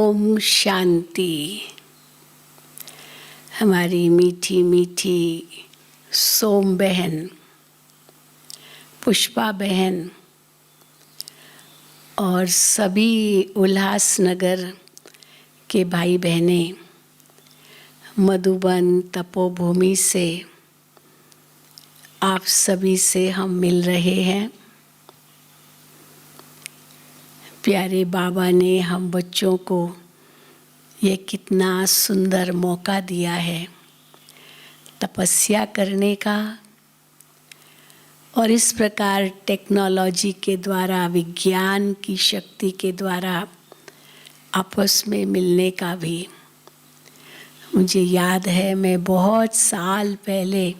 ओम शांति। हमारी मीठी मीठी सोम बहन, पुष्पा बहन और सभी उल्लासनगर के भाई बहनें मधुबन तपोभूमि से आप सभी से हम मिल रहे हैं। प्यारे बाबा ने हम बच्चों को ये कितना सुंदर मौका दिया है तपस्या करने का, और इस प्रकार टेक्नोलॉजी के द्वारा, विज्ञान की शक्ति के द्वारा आपस में मिलने का भी। मुझे याद है मैं बहुत साल पहले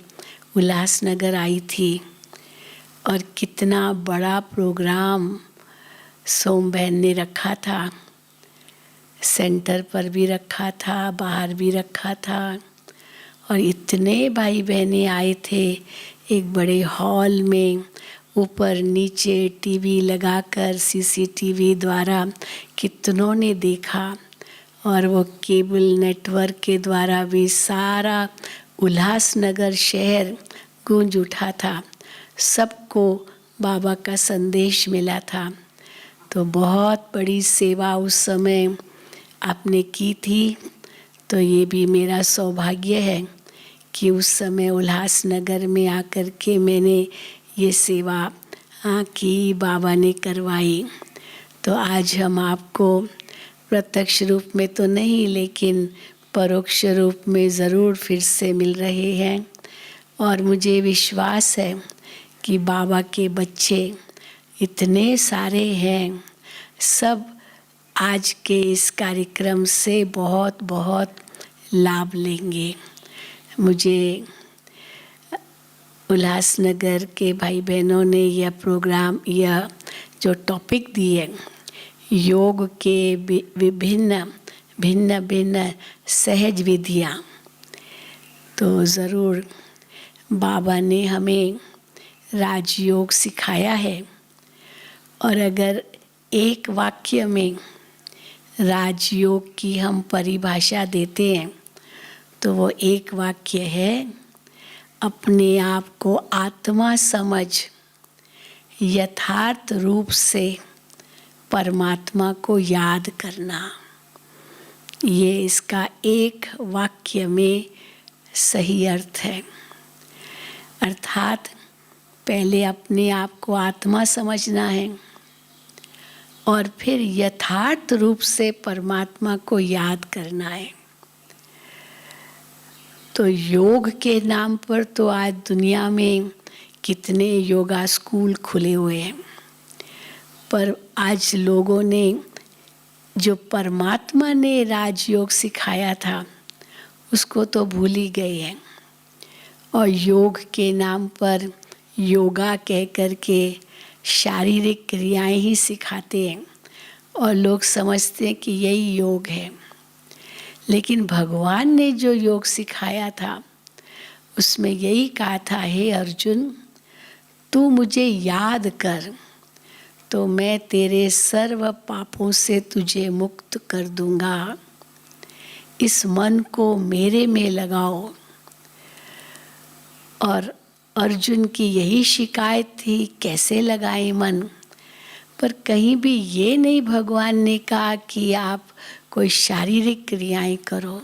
उल्लासनगर आई थी और कितना बड़ा प्रोग्राम सोम बहन ने रखा था। सेंटर पर भी रखा था, बाहर भी रखा था, और इतने भाई बहनें आए थे। एक बड़े हॉल में ऊपर नीचे टीवी लगाकर सीसीटीवी द्वारा कितनों ने देखा, और वो केबल नेटवर्क के द्वारा भी सारा उल्लासनगर शहर गूंज उठा था। सबको बाबा का संदेश मिला था। तो बहुत बड़ी सेवा उस समय आपने की थी। तो ये भी मेरा सौभाग्य है कि उस समय उल्लासनगर में आकर के मैंने ये सेवा की, बाबा ने करवाई। तो आज हम आपको प्रत्यक्ष रूप में तो नहीं, लेकिन परोक्ष रूप में ज़रूर फिर से मिल रहे हैं। और मुझे विश्वास है कि बाबा के बच्चे इतने सारे हैं, सब आज के इस कार्यक्रम से बहुत बहुत लाभ लेंगे। मुझे उल्लासनगर के भाई बहनों ने यह प्रोग्राम, यह जो टॉपिक दिए, योग के विभिन्न भिन्न भिन्न सहज विधियाँ, तो ज़रूर बाबा ने हमें राजयोग सिखाया है। और अगर एक वाक्य में राजयोग की हम परिभाषा देते हैं तो वो एक वाक्य है, अपने आप को आत्मा समझ यथार्थ रूप से परमात्मा को याद करना। ये इसका एक वाक्य में सही अर्थ है। अर्थात पहले अपने आप को आत्मा समझना है और फिर यथार्थ रूप से परमात्मा को याद करना है। तो योग के नाम पर तो आज दुनिया में कितने योगा स्कूल खुले हुए हैं, पर आज लोगों ने जो परमात्मा ने राजयोग सिखाया था उसको तो भूल ही गए हैं, और योग के नाम पर योगा कह कर के शारीरिक क्रियाएं ही सिखाते हैं और लोग समझते हैं कि यही योग है। लेकिन भगवान ने जो योग सिखाया था उसमें यही कहा था, हे अर्जुन, तू मुझे याद कर तो मैं तेरे सर्व पापों से तुझे मुक्त कर दूंगा। इस मन को मेरे में लगाओ। और अर्जुन की यही शिकायत थी, कैसे लगाएं मन। पर कहीं भी ये नहीं भगवान ने कहा कि आप कोई शारीरिक क्रियाएं करो।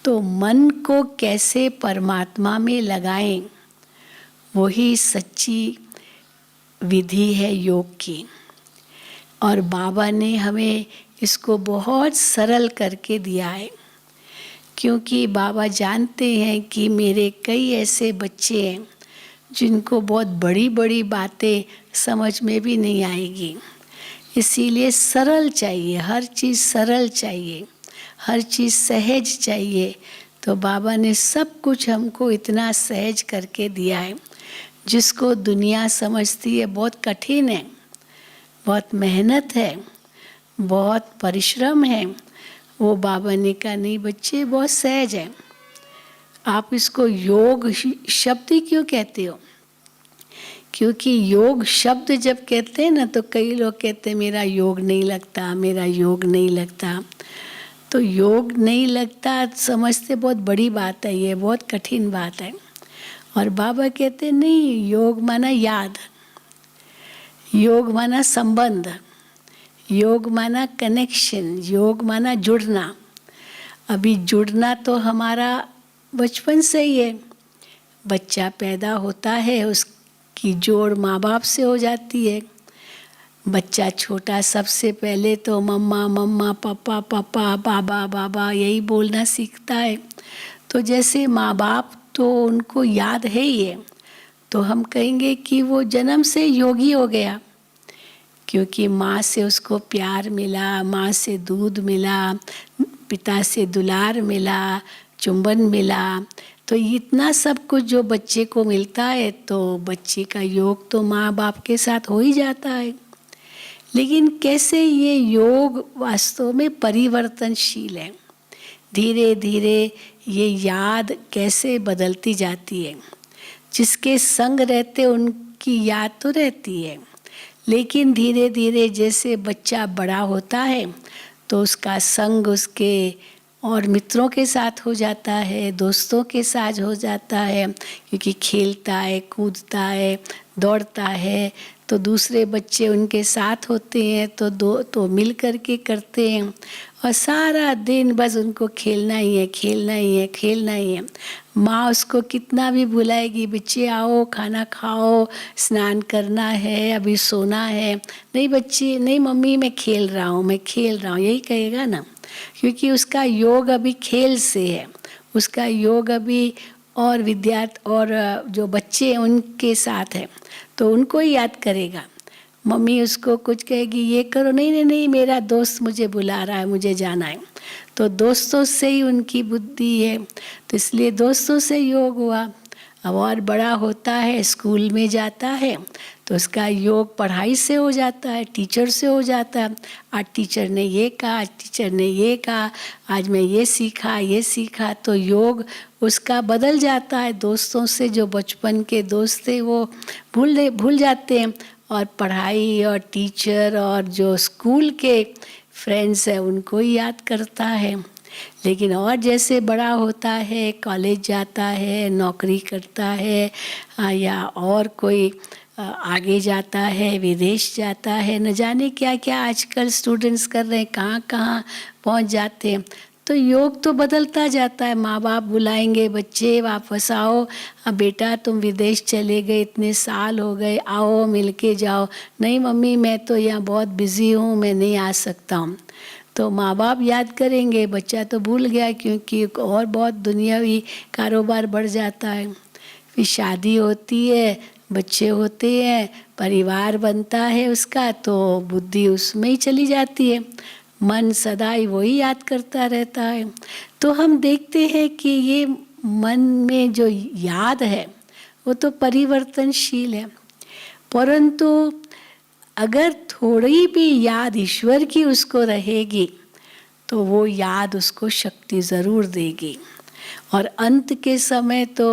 तो मन को कैसे परमात्मा में लगाएं, वही सच्ची विधि है योग की। और बाबा ने हमें इसको बहुत सरल करके दिया है, क्योंकि बाबा जानते हैं कि मेरे कई ऐसे बच्चे हैं जिनको बहुत बड़ी बड़ी बातें समझ में भी नहीं आएगी। इसीलिए सरल चाहिए, हर चीज़ सरल चाहिए, हर चीज़ सहज चाहिए। तो बाबा ने सब कुछ हमको इतना सहज करके दिया है, जिसको दुनिया समझती है बहुत कठिन है, बहुत मेहनत है, बहुत परिश्रम है। वो बाबा ने कहा नहीं बच्चे, बहुत सहज है। आप इसको योग शब्द ही क्यों कहते हो? क्योंकि योग शब्द जब कहते हैं ना तो कई लोग कहते हैं मेरा योग नहीं लगता, मेरा योग नहीं लगता। तो योग नहीं लगता समझते बहुत बड़ी बात है, ये बहुत कठिन बात है। और बाबा कहते नहीं, योग माना याद, योग माना संबंध, योग माना कनेक्शन, योग माना जुड़ना। अभी जुड़ना तो हमारा बचपन से ही है। बच्चा पैदा होता है, उसकी जोड़ माँ बाप से हो जाती है। बच्चा छोटा सबसे पहले तो मम्मा मम्मा, पापा पापा, बाबा बाबा यही बोलना सीखता है। तो जैसे माँ बाप तो उनको याद है ही है, तो हम कहेंगे कि वो जन्म से योगी हो गया, क्योंकि माँ से उसको प्यार मिला, माँ से दूध मिला, पिता से दुलार मिला, चुंबन मिला। तो इतना सब कुछ जो बच्चे को मिलता है, तो बच्चे का योग तो माँ बाप के साथ हो ही जाता है। लेकिन कैसे ये योग वास्तव में परिवर्तनशील है, धीरे धीरे ये याद कैसे बदलती जाती है। जिसके संग रहते उनकी याद तो रहती है, लेकिन धीरे धीरे जैसे बच्चा बड़ा होता है तो उसका संग उसके और मित्रों के साथ हो जाता है, दोस्तों के साथ हो जाता है, क्योंकि खेलता है, कूदता है, दौड़ता है, तो दूसरे बच्चे उनके साथ होते हैं, तो मिल कर के करते हैं। और सारा दिन बस उनको खेलना ही है, खेलना ही है, खेलना ही है। माँ उसको कितना भी बुलाएगी, बच्चे आओ खाना खाओ, स्नान करना है, अभी सोना है, नहीं बच्चे, नहीं मम्मी मैं खेल रहा हूँ, मैं खेल रहा हूँ, यही कहेगा ना, क्योंकि उसका योग अभी खेल से है, उसका योग अभी और विद्यार्थी और जो बच्चे हैं उनके साथ है, तो उनको ही याद करेगा। मम्मी उसको कुछ कहेगी ये करो, नहीं नहीं नहीं मेरा दोस्त मुझे बुला रहा है, मुझे जाना है, तो दोस्तों से ही उनकी बुद्धि है, तो इसलिए दोस्तों से योग हुआ। अब और बड़ा होता है, स्कूल में जाता है, तो उसका योग पढ़ाई से हो जाता है, टीचर से हो जाता है। आज टीचर ने ये कहा, आज टीचर ने ये कहा, आज मैं ये सीखा, तो योग उसका बदल जाता है। दोस्तों से जो बचपन के दोस्त थे वो भूल जाते हैं, और पढ़ाई और टीचर और जो स्कूल के फ्रेंड्स हैं उनको ही याद करता है। लेकिन और जैसे बड़ा होता है, कॉलेज जाता है, नौकरी करता है, या और कोई आगे जाता है, विदेश जाता है, न जाने क्या क्या आजकल स्टूडेंट्स कर रहे हैं, कहाँ कहाँ पहुँच जाते हैं, तो योग तो बदलता जाता है। माँ बाप बुलाएंगे, बच्चे वापस आओ, अब बेटा तुम विदेश चले गए, इतने साल हो गए, आओ मिल के जाओ। नहीं मम्मी मैं तो यहाँ बहुत बिज़ी हूँ, मैं नहीं आ सकता हूँ। तो माँ बाप याद करेंगे, बच्चा तो भूल गया, क्योंकि और बहुत दुनियावी कारोबार बढ़ जाता है। फिर शादी होती है, बच्चे होते हैं, परिवार बनता है उसका, तो बुद्धि उसमें ही चली जाती है, मन सदा ही वही याद करता रहता है। तो हम देखते हैं कि ये मन में जो याद है वो तो परिवर्तनशील है, परंतु अगर थोड़ी भी याद ईश्वर की उसको रहेगी तो वो याद उसको शक्ति ज़रूर देगी। और अंत के समय तो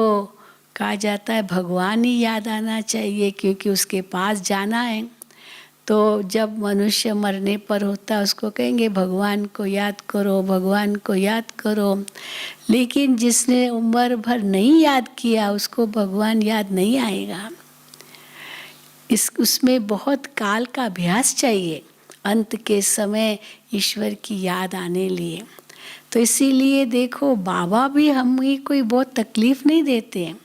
कहा जाता है भगवान ही याद आना चाहिए, क्योंकि उसके पास जाना है। तो जब मनुष्य मरने पर होता उसको कहेंगे भगवान को याद करो, भगवान को याद करो। लेकिन जिसने उम्र भर नहीं याद किया उसको भगवान याद नहीं आएगा। उसमें बहुत काल का अभ्यास चाहिए अंत के समय ईश्वर की याद आने लिए। तो इसीलिए देखो बाबा भी हमें कोई बहुत तकलीफ नहीं देते हैं।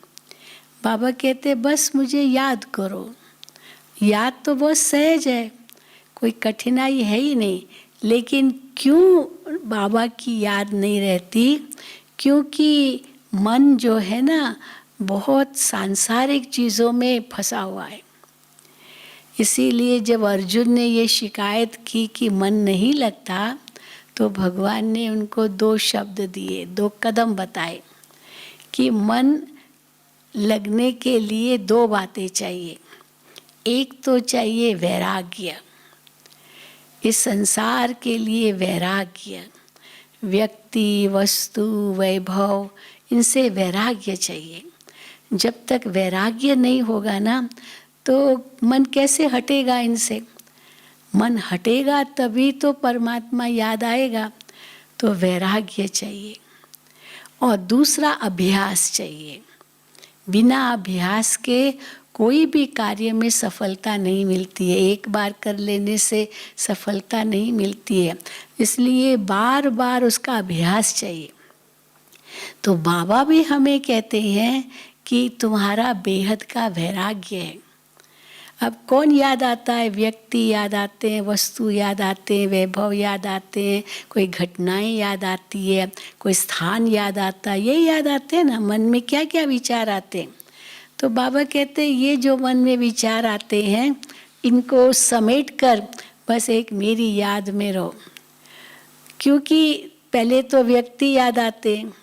बाबा कहते बस मुझे याद करो। याद तो बहुत सहज है, कोई कठिनाई है ही नहीं। लेकिन क्यों बाबा की याद नहीं रहती? क्योंकि मन जो है ना बहुत सांसारिक चीज़ों में फंसा हुआ है। इसीलिए जब अर्जुन ने ये शिकायत की कि मन नहीं लगता, तो भगवान ने उनको 2 शब्द दिए, 2 कदम बताए कि मन लगने के लिए 2 बातें चाहिए। एक तो चाहिए वैराग्य, इस संसार के लिए वैराग्य, व्यक्ति वस्तु वैभव इनसे वैराग्य चाहिए। जब तक वैराग्य नहीं होगा ना तो मन कैसे हटेगा इनसे? मन हटेगा तभी तो परमात्मा याद आएगा। तो वैराग्य चाहिए और दूसरा अभ्यास चाहिए। बिना अभ्यास के कोई भी कार्य में सफलता नहीं मिलती है। एक बार कर लेने से सफलता नहीं मिलती है, इसलिए बार बार उसका अभ्यास चाहिए। तो बाबा भी हमें कहते हैं कि तुम्हारा बेहद का वैराग्य है। अब कौन याद आता है? व्यक्ति याद आते हैं, वस्तु याद आते हैं, वैभव याद आते हैं, कोई घटनाएं याद आती है, कोई स्थान याद आता है, ये याद आते हैं ना। मन में क्या क्या विचार आते हैं। तो बाबा कहते हैं ये जो मन में विचार आते हैं, इनको समेट कर बस एक मेरी याद में रहो। क्योंकि पहले तो व्यक्ति याद आते हैं,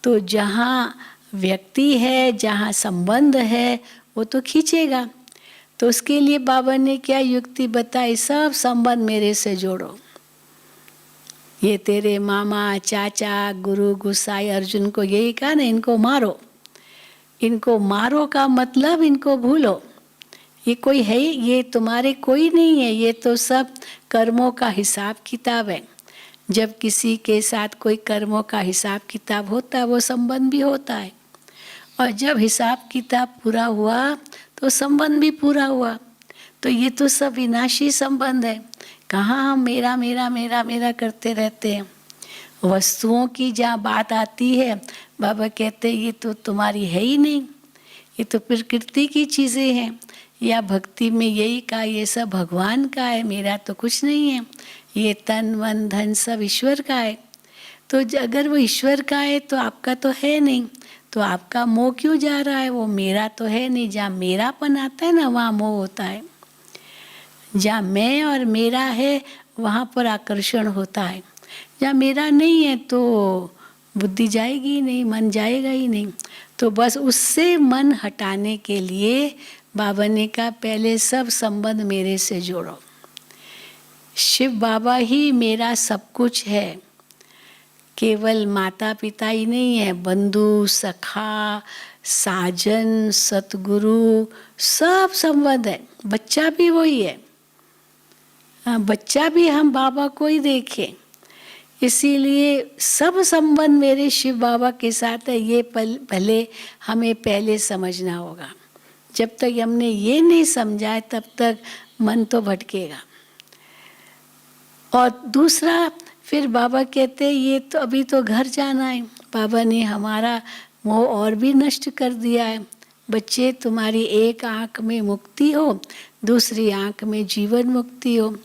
तो जहाँ व्यक्ति है, जहाँ संबंध है, वो तो खींचेगा। तो उसके लिए बाबा ने क्या युक्ति बताई? सब संबंध मेरे से जोड़ो। ये तेरे मामा, चाचा, गुरु, गुसाई, अर्जुन को यही कहा ना, इनको मारो। इनको मारो का मतलब इनको भूलो। ये कोई है ही, ये तुम्हारे कोई नहीं है। ये तो सब कर्मों का हिसाब किताब है। जब किसी के साथ कोई कर्मों का हिसाब किताब होता है, वो संबंध भी होता है। और जब हिसाब किताब पूरा हुआ तो संबंध भी पूरा हुआ। तो ये तो सब विनाशी संबंध है। कहाँ हम मेरा मेरा मेरा मेरा करते रहते हैं। वस्तुओं की जहाँ बात आती है, बाबा कहते हैं ये तो तुम्हारी है ही नहीं, ये तो प्रकृति की चीज़ें हैं। या भक्ति में यही कहा, ये सब भगवान का है, मेरा तो कुछ नहीं है। ये तन मन धन सब ईश्वर का है। तो अगर वो ईश्वर का है तो आपका तो है नहीं, तो आपका मोह क्यों जा रहा है? वो मेरा तो है नहीं। जहाँ मेरापन आता है ना, वहाँ मोह होता है। जहाँ मैं और मेरा है, वहाँ पर आकर्षण होता है। जहाँ मेरा नहीं है तो बुद्धि जाएगी ही नहीं, मन जाएगा ही नहीं। तो बस उससे मन हटाने के लिए बाबा ने कहा पहले सब संबंध मेरे से जोड़ो। शिव बाबा ही मेरा सब कुछ है। केवल माता पिता ही नहीं है, बंधु, सखा, साजन, सतगुरु, सब संबंध है। बच्चा भी वही है। बच्चा भी हम बाबा को ही देखें। इसीलिए सब संबंध मेरे शिव बाबा के साथ है। ये पहले हमें पहले समझना होगा। जब तक हमने ये नहीं समझा है, तब तक मन तो भटकेगा। और दूसरा, फिर बाबा कहते हैं ये तो अभी तो घर जाना है। बाबा ने हमारा मोह और भी नष्ट कर दिया है। बच्चे, तुम्हारी एक आँख में मुक्ति हो, दूसरी आँख में जीवन मुक्ति हो।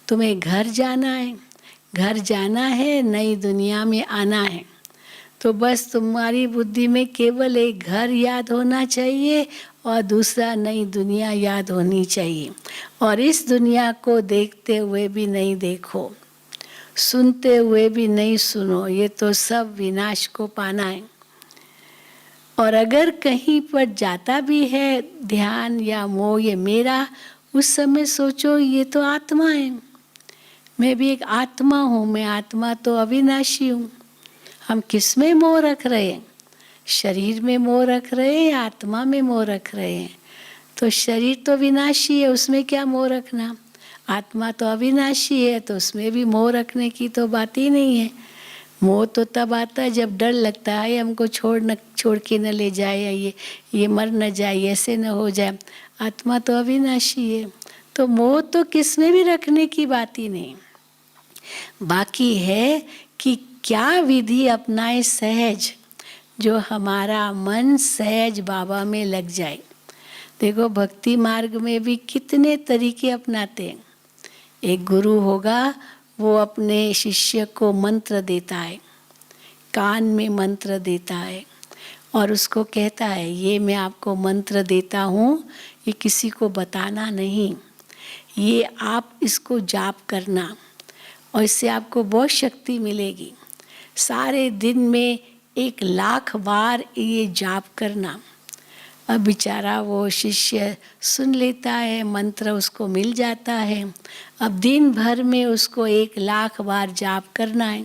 तुम्हें घर जाना है, घर जाना है, नई दुनिया में आना है। तो बस तुम्हारी बुद्धि में केवल एक घर याद होना चाहिए और दूसरा नई दुनिया याद होनी चाहिए। और इस दुनिया को देखते हुए भी नहीं देखो, सुनते हुए भी नहीं सुनो। ये तो सब विनाश को पाना है। और अगर कहीं पर जाता भी है ध्यान या मोह ये मेरा, उस समय सोचो ये तो आत्मा है। मैं भी एक आत्मा हूँ। मैं आत्मा तो अविनाशी हूँ। हम किस में मोह रख रहे हैं? शरीर में मोह रख रहे हैं या आत्मा में मोह रख रहे हैं? तो शरीर तो विनाशी है, उसमें क्या मोह रखना। आत्मा तो अविनाशी है, तो उसमें भी मोह रखने की तो बात ही नहीं है। मोह तो तब आता है जब डर लगता है हमको छोड़ के न ले जाए, या ये मर न जाए, ऐसे न हो जाए। आत्मा तो अविनाशी है, तो मोह तो किस में भी रखने की बात ही नहीं। बाकी है कि क्या विधि अपनाए सहज, जो हमारा मन सहज बाबा में लग जाए। देखो भक्ति मार्ग में भी कितने तरीके अपनाते हैं। एक गुरु होगा, वो अपने शिष्य को मंत्र देता है, कान में मंत्र देता है और उसको कहता है ये मैं आपको मंत्र देता हूँ, ये किसी को बताना नहीं, ये आप इसको जाप करना और इससे आपको बहुत शक्ति मिलेगी। सारे दिन में 1,00,000 बार ये जाप करना। अब बेचारा वो शिष्य सुन लेता है, मंत्र उसको मिल जाता है। अब दिन भर में उसको 1,00,000 बार जाप करना है।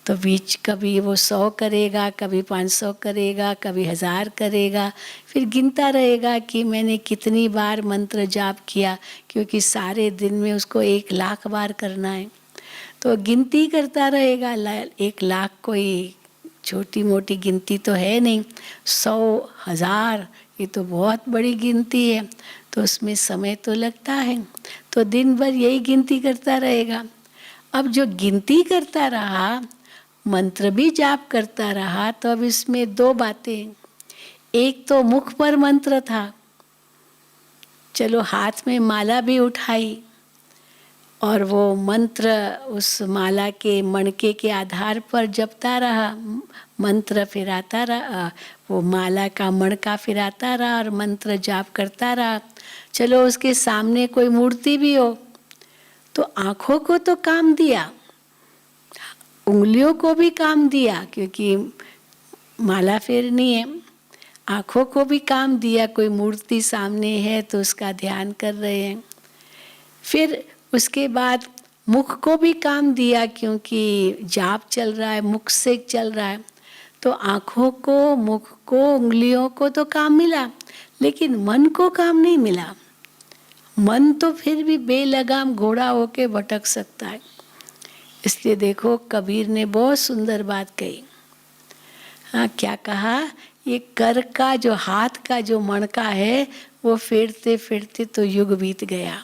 तो बीच कभी वो 100 करेगा, कभी 500 करेगा, कभी 1000 करेगा, फिर गिनता रहेगा कि मैंने कितनी बार मंत्र जाप किया, क्योंकि सारे दिन में उसको 1,00,000 बार करना है। तो गिनती करता रहेगा। 1,00,000 कोई छोटी मोटी गिनती तो है नहीं, 100, 1000 ये तो बहुत बड़ी गिनती है। तो उसमें समय तो लगता है, तो दिन भर यही गिनती करता रहेगा। अब जो गिनती करता रहा, मंत्र भी जाप करता रहा, तो अब इसमें 2 बातें। एक तो मुख पर मंत्र था, चलो हाथ में माला भी उठाई और वो मंत्र उस माला के मणके के आधार पर जपता रहा, मंत्र फिराता रहा, वो माला का मणका फिराता रहा और मंत्र जाप करता रहा। चलो उसके सामने कोई मूर्ति भी हो तो आँखों को तो काम दिया, उंगलियों को भी काम दिया, क्योंकि माला फेरनी है। आँखों को भी काम दिया, कोई मूर्ति सामने है तो उसका ध्यान कर रहे हैं। फिर उसके बाद मुख को भी काम दिया, क्योंकि जाप चल रहा है, मुख से चल रहा है। तो आँखों को, मुख को, उंगलियों को तो काम मिला, लेकिन मन को काम नहीं मिला। मन तो फिर भी बेलगाम घोड़ा होके भटक सकता है। इसलिए देखो कबीर ने बहुत सुंदर बात कही। हाँ, क्या कहा? ये कर का जो हाथ का जो मणका है वो फेरते फेरते तो युग बीत गया,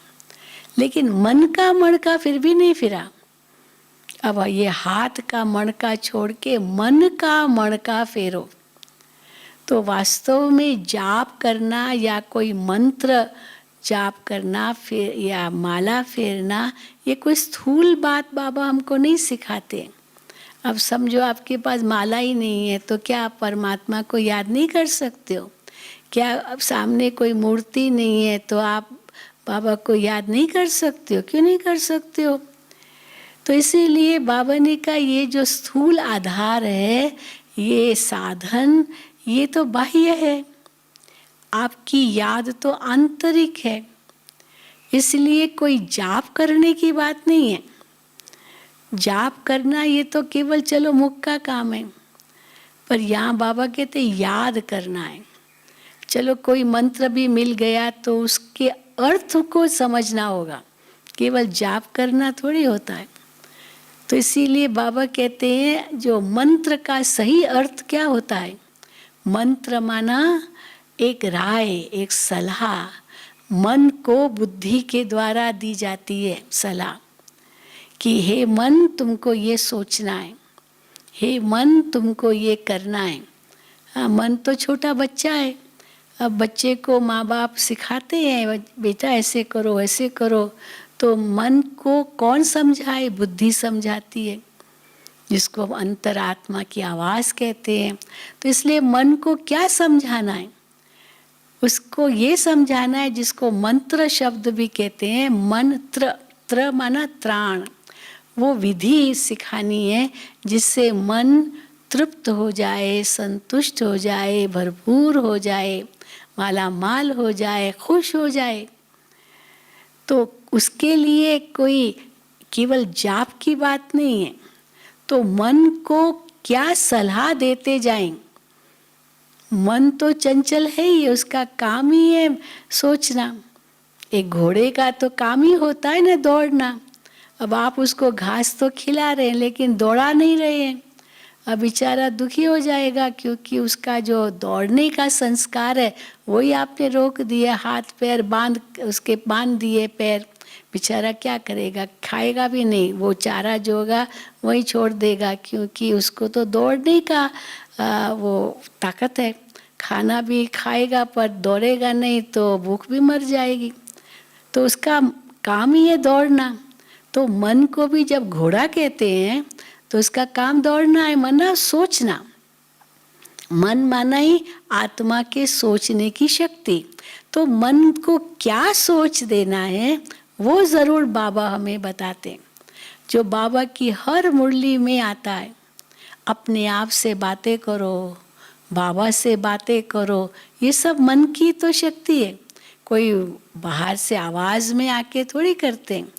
लेकिन मन का मणका फिर भी नहीं फिरा। अब ये हाथ का मणका छोड़ के मन का मणका फेरो। तो वास्तव में जाप करना या कोई मंत्र जाप करना फिर या माला फेरना, ये कोई स्थूल बात बाबा हमको नहीं सिखाते। अब समझो आपके पास माला ही नहीं है तो क्या आप परमात्मा को याद नहीं कर सकते हो? क्या अब सामने कोई मूर्ति नहीं है तो आप बाबा को याद नहीं कर सकते हो? क्यों नहीं कर सकते हो? तो इसीलिए बाबा ने कहा ये जो स्थूल आधार है, ये साधन, ये तो बाह्य है, आपकी याद तो आंतरिक है। इसलिए कोई जाप करने की बात नहीं है। जाप करना ये तो केवल चलो मुख का काम है, पर यहाँ बाबा कहते याद करना है। चलो कोई मंत्र भी मिल गया तो उसके अर्थ को समझना होगा, केवल जाप करना थोड़ी होता है। तो इसीलिए बाबा कहते हैं जो मंत्र का सही अर्थ क्या होता है। मंत्र माना एक राय, एक सलाह, मन को बुद्धि के द्वारा दी जाती है सलाह कि हे मन तुमको ये सोचना है, हे मन तुमको ये करना है। हाँ, मन तो छोटा बच्चा है। अब बच्चे को माँ बाप सिखाते हैं बेटा ऐसे करो ऐसे करो, तो मन को कौन समझाए? बुद्धि समझाती है, जिसको हम अंतरात्मा की आवाज़ कहते हैं। तो इसलिए मन को क्या समझाना है? उसको ये समझाना है जिसको मंत्र शब्द भी कहते हैं। मंत्र, त्र माना त्राण, वो विधि सिखानी है जिससे मन तृप्त हो जाए, संतुष्ट हो जाए, भरपूर हो जाए, माला माल हो जाए, खुश हो जाए। तो उसके लिए कोई केवल जाप की बात नहीं है। तो मन को क्या सलाह देते जाएं? मन तो चंचल है ही, उसका काम ही है सोचना। एक घोड़े का तो काम ही होता है ना दौड़ना। अब आप उसको घास तो खिला रहे हैं लेकिन दौड़ा नहीं रहे हैं, अब बेचारा दुखी हो जाएगा, क्योंकि उसका जो दौड़ने का संस्कार है वही आपने रोक दिया। हाथ पैर उसके बांध दिए पैर, बेचारा क्या करेगा? खाएगा भी नहीं, वो चारा जो होगा वही छोड़ देगा, क्योंकि उसको तो दौड़ने का वो ताकत है। खाना भी खाएगा पर दौड़ेगा नहीं तो भूख भी मर जाएगी। तो उसका काम ही है दौड़ना। तो मन को भी जब घोड़ा कहते हैं तो उसका काम दौड़ना है, माना सोचना। मन माना ही आत्मा के सोचने की शक्ति। तो मन को क्या सोच देना है वो जरूर बाबा हमें बताते हैं, जो बाबा की हर मुरली में आता है। अपने आप से बातें करो, बाबा से बातें करो, ये सब मन की तो शक्ति है। कोई बाहर से आवाज़ में आके थोड़ी करते हैं।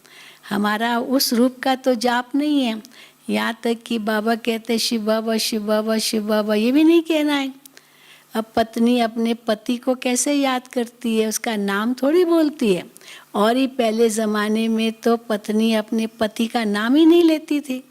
हमारा उस रूप का तो जाप नहीं है, यहाँ तक कि बाबा कहते हैं शिव बाबा शिव बाबा शिव बाबा, ये भी नहीं कहना है। अब पत्नी अपने पति को कैसे याद करती है, उसका नाम थोड़ी बोलती है। और ही पहले ज़माने में तो पत्नी अपने पति का नाम ही नहीं लेती थी।